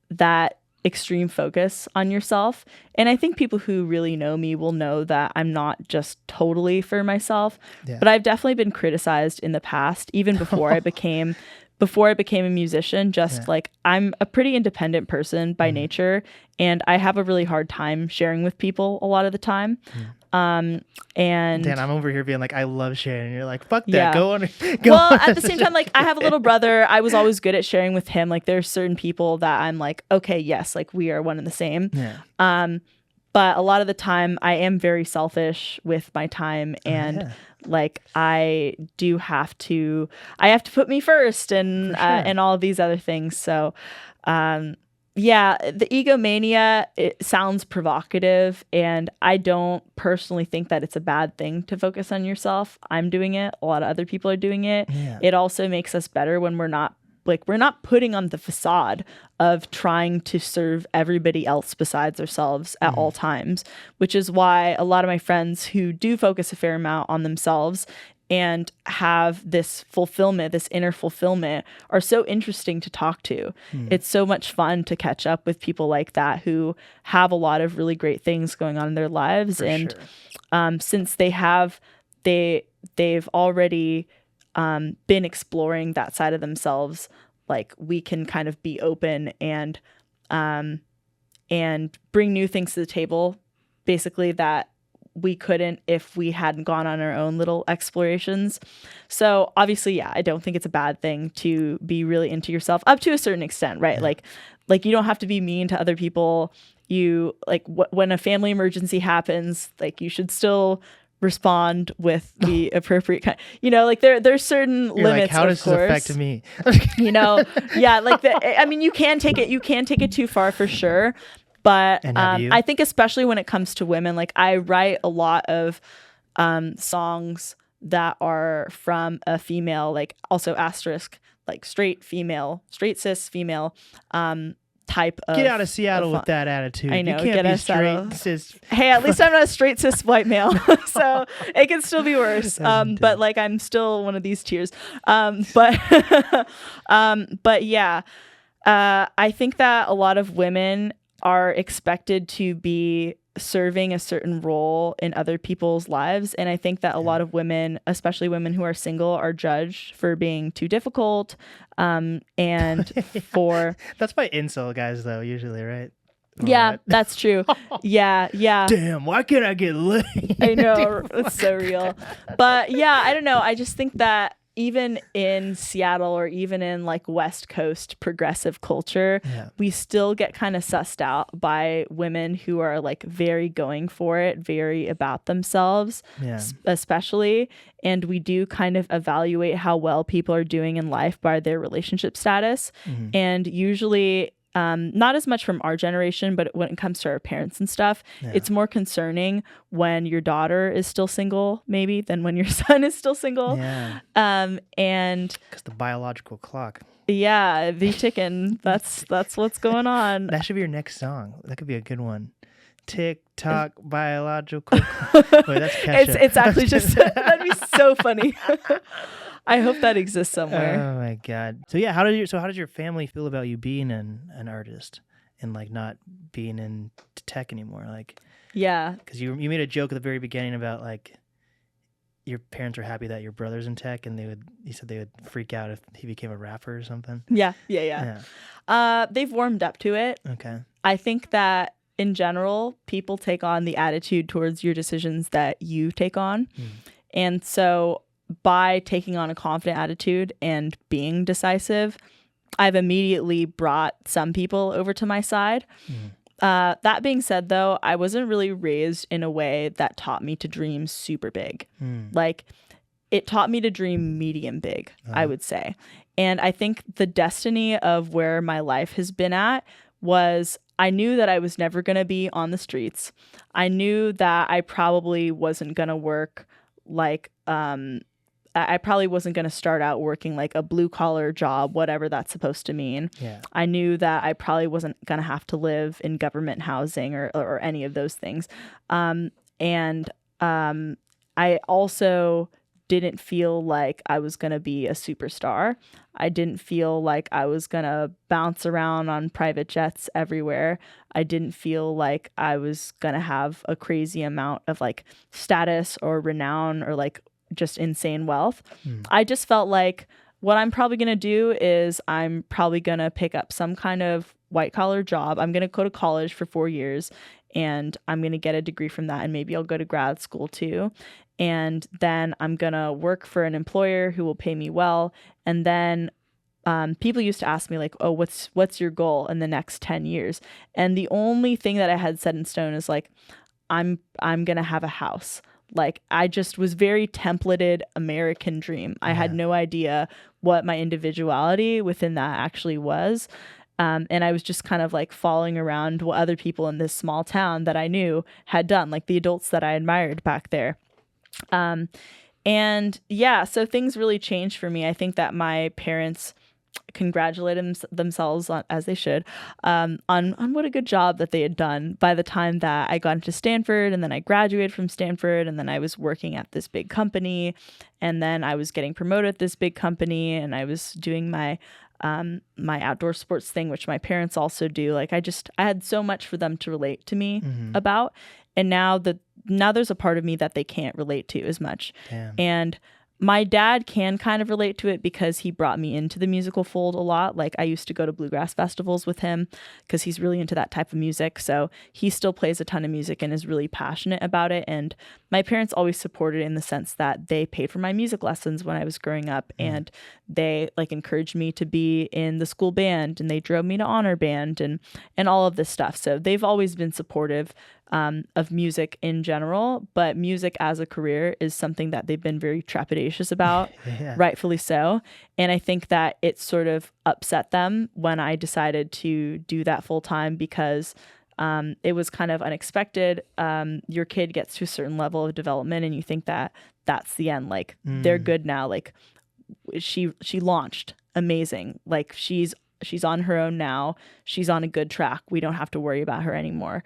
that extreme focus on yourself. And I think people who really know me will know that I'm not just totally for myself, but I've definitely been criticized in the past, even before I became a musician. Like, I'm a pretty independent person by nature, and I have a really hard time sharing with people a lot of the time. And Dan, I'm over here being like, I love sharing, and you're like, fuck that, go on. Well, at the same time, like, I have a little brother. I was always good at sharing with him. Like, there's certain people that I'm like, okay, yes, like, we are one and the same. But a lot of the time I am very selfish with my time, and like, I have to put me first, and and all of these other things. So the egomania, it sounds provocative, and I don't personally think that it's a bad thing to focus on yourself. I'm doing it. A lot of other people are doing it. It also makes us better when we're not putting on the facade of trying to serve everybody else besides ourselves at all times, which is why a lot of my friends who do focus a fair amount on themselves and have this fulfillment, this inner fulfillment, are so interesting to talk to. It's so much fun to catch up with people like that who have a lot of really great things going on in their lives. Since they've already been exploring that side of themselves, like, we can kind of be open and bring new things to the table, basically, that we couldn't if we hadn't gone on our own little explorations. So obviously, I don't think it's a bad thing to be really into yourself up to a certain extent, right? Like you don't have to be mean to other people. You like when a family emergency happens, like, you should still respond with the appropriate kind. You know, like there's certain limits. Like, how does this affect me? You know, like I mean, you can take it too far for sure. But I think especially when it comes to women, like, I write a lot of songs that are from a female, like, also asterisk, like, straight cis female type of get out of Seattle with that attitude. I know. You can't get be straight cis. Hey, at least I'm not a straight cis white male, so it can still be worse. But like I'm still one of these tiers. But yeah, I think that a lot of women are expected to be serving a certain role in other people's lives, and I think that a lot of women, especially women who are single, are judged for being too difficult, and for that's by incel guys though, usually, right? Yeah, that's true. Yeah. Damn, why can't I get laid? I know, it's so real. But yeah, I don't know. I just think that even in Seattle or even in like West Coast progressive culture, we still get kind of sussed out by women who are like very going for it, very about themselves, especially. And we do kind of evaluate how well people are doing in life by their relationship status. And usually not as much from our generation, but when it comes to our parents and stuff, it's more concerning when your daughter is still single, maybe, than when your son is still single. And because the biological clock. Yeah, the ticking. That's what's going on. That should be your next song. That could be a good one. Tick tock biological clock. Wait, that's Kesha. It's actually just that'd be so funny. I hope that exists somewhere. Oh my God. So yeah, how did your family feel about you being an artist and like not being in tech anymore? Like, because you made a joke at the very beginning about like your parents were happy that your brother's in tech, and you said they would freak out if he became a rapper or something. Yeah. They've warmed up to it. Okay. I think that in general, people take on the attitude towards your decisions that you take on, and so by taking on a confident attitude and being decisive, I've immediately brought some people over to my side. That being said, though, I wasn't really raised in a way that taught me to dream super big. Like, it taught me to dream medium big, I would say. And I think the destiny of where my life has been at was I knew that I was never going to be on the streets. I knew that I probably wasn't going to work like I probably wasn't going to start out working like a blue collar job, whatever that's supposed to mean. I knew that I probably wasn't going to have to live in government housing or any of those things. And I also didn't feel like I was going to be a superstar. I didn't feel like I was going to bounce around on private jets everywhere. I didn't feel like I was going to have a crazy amount of like status or renown or like just insane wealth. I just felt like what I'm probably going to do is I'm probably going to pick up some kind of white collar job. I'm going to go to college for 4 years and I'm going to get a degree from that. And maybe I'll go to grad school too. And then I'm going to work for an employer who will pay me well. And then people used to ask me like, oh, what's your goal in the next 10 years? And the only thing that I had set in stone is like, I'm going to have a house. Like, I just was very templated American dream. I had no idea what my individuality within that actually was. And I was just kind of like following around what other people in this small town that I knew had done, like the adults that I admired back there. And yeah, so things really changed for me. I think that my parents congratulated themselves on, as they should, on what a good job that they had done by the time that I got into Stanford, and then I graduated from Stanford, and then I was working at this big company, and then I was getting promoted at this big company, and I was doing my my outdoor sports thing, which my parents also do. Like I had so much for them to relate to me about, and now there's a part of me that they can't relate to as much. Damn. And my dad can kind of relate to it because he brought me into the musical fold a lot. Like I used to go to bluegrass festivals with him because he's really into that type of music. So he still plays a ton of music and is really passionate about it. And my parents always supported in the sense that they paid for my music lessons when I was growing up, and they like encouraged me to be in the school band, and they drove me to honor band and all of this stuff. So they've always been supportive of music in general, but music as a career is something that they've been very trepidatious about, rightfully so. And I think that it sort of upset them when I decided to do that full time because it was kind of unexpected. Your kid gets to a certain level of development and you think that that's the end. Like they're good now. Like she launched amazing. Like she's She's on her own now. She's on a good track. We don't have to worry about her anymore.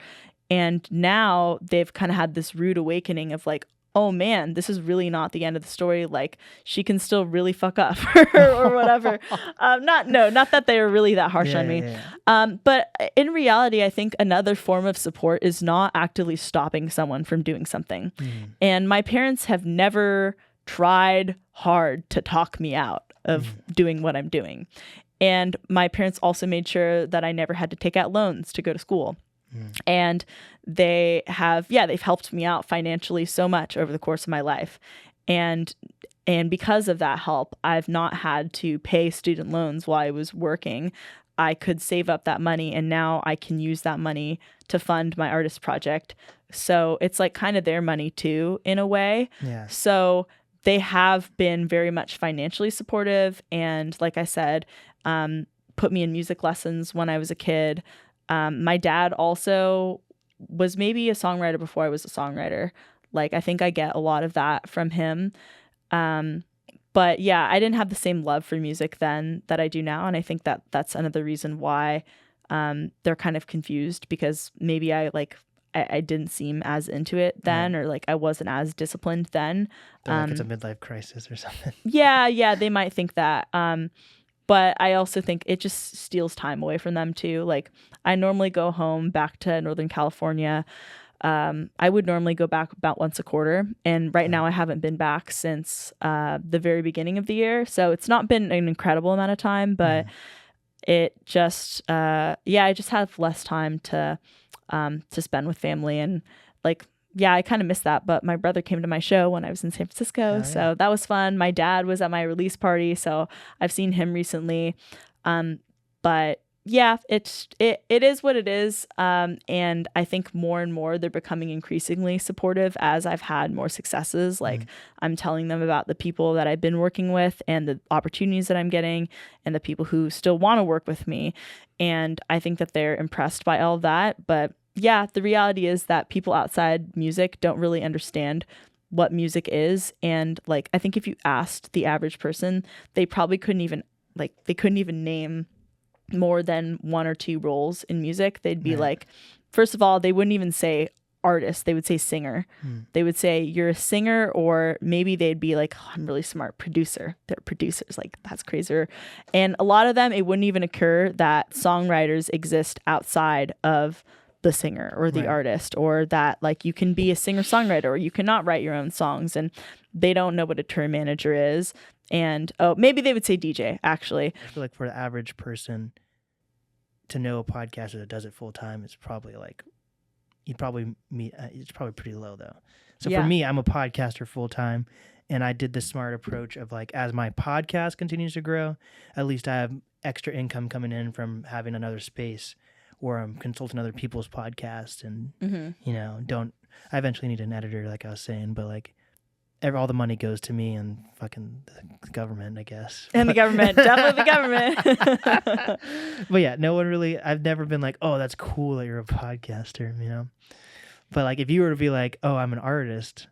And now they've kind of had this rude awakening of like, oh man, this is really not the end of the story. Like, she can still really fuck up or whatever. Not that they were really that harsh on me. But in reality, I think another form of support is not actively stopping someone from doing something. And my parents have never tried hard to talk me out of doing what I'm doing. And my parents also made sure that I never had to take out loans to go to school. And they've helped me out financially so much over the course of my life. And because of that help, I've not had to pay student loans while I was working. I could save up that money, and now I can use that money to fund my artist project. So it's like kind of their money too, in a way. Yeah. So they have been very much financially supportive. And like I said, put me in music lessons when I was a kid. My dad also was maybe a songwriter before I was a songwriter. Like, I think I get a lot of that from him. But yeah, I didn't have the same love for music then that I do now. And I think that that's another reason why they're kind of confused, because maybe I didn't seem as into it then, or like I wasn't as disciplined then. Like it's a midlife crisis or something. Yeah, they might think that. But I also think it just steals time away from them too. Like, I normally go home back to Northern California. I would normally go back about once a quarter. And right now I haven't been back since the very beginning of the year. So it's not been an incredible amount of time, but it just, I just have less time to spend with family. And like, yeah, I kind of miss that, but my brother came to my show when I was in San Francisco, so that was fun. My dad was at my release party, so I've seen him recently. But yeah, it is what it is, and I think more and more they're becoming increasingly supportive as I've had more successes. Like, I'm telling them about the people that I've been working with and the opportunities that I'm getting and the people who still want to work with me, and I think that they're impressed by all of that. But yeah, the reality is that people outside music don't really understand what music is. And like, I think if you asked the average person, they probably couldn't even name more than one or two roles in music. They'd be like, first of all, they wouldn't even say artist. They would say singer. They would say you're a singer, or maybe they'd be like, oh, I'm really smart producer. They're producers. Like, that's crazier. And a lot of them, it wouldn't even occur that songwriters exist outside of the singer or the artist, or that like you can be a singer-songwriter or you cannot write your own songs, and they don't know what a tour manager is. And maybe they would say DJ, actually. I feel like for the average person to know a podcaster that does it full time, it's probably like you'd probably meet. It's probably pretty low though. So for me, I'm a podcaster full time, and I did the smart approach of like, as my podcast continues to grow, at least I have extra income coming in from having another space where I'm consulting other people's podcasts, and I eventually need an editor, like I was saying, but like all the money goes to me and fucking the government, I guess. And the government, definitely the government. But yeah, no one really, I've never been like, oh, that's cool that you're a podcaster, But like, if you were to be like, oh, I'm an artist,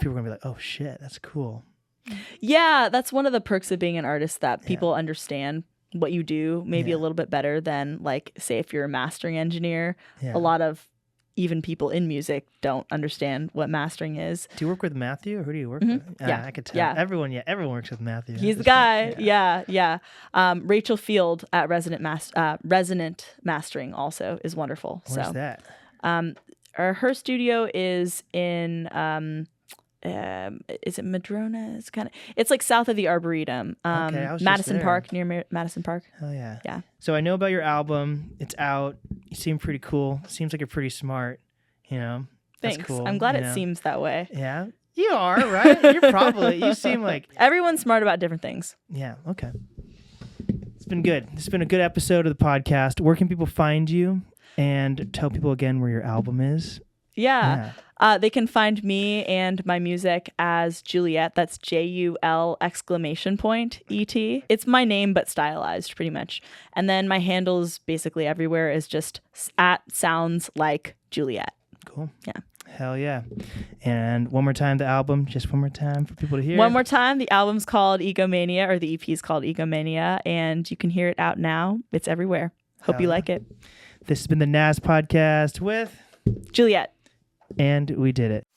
people are gonna be like, oh shit, that's cool. Yeah, that's one of the perks of being an artist, that people understand what you do maybe a little bit better than, like, say if you're a mastering engineer. A lot of even people in music don't understand what mastering is. Do you work with Matthew, or who do you work with? Yeah, I could tell. Everyone works with Matthew. He's the guy. Yeah. Rachel Field at Resonant Mastering also is wonderful. Where's that? Her studio is in is it Madrona? It's like south of the Arboretum. Madison Park, near Madison Park. Oh yeah. Yeah. So I know about your album. It's out. You seem pretty cool. Seems like you're pretty smart, Thanks. That's cool. I'm glad it seems that way. Yeah. You are, right? You seem like everyone's smart about different things. Yeah, okay. It's been good. It's been a good episode of the podcast. Where can people find you? And tell people again where your album is. Yeah. They can find me and my music as Juliet. That's JUL !ET. It's my name, but stylized pretty much. And then my handles basically everywhere is just @sounds like Juliet. Cool. Yeah. Hell yeah. And one more time, the album, just one more time for people to hear. One more time, the album's called Egomania, or the EP is called Egomania, and you can hear it out now. It's everywhere. Hope you like it. This has been the NAST podcast with Juliet. And we did it.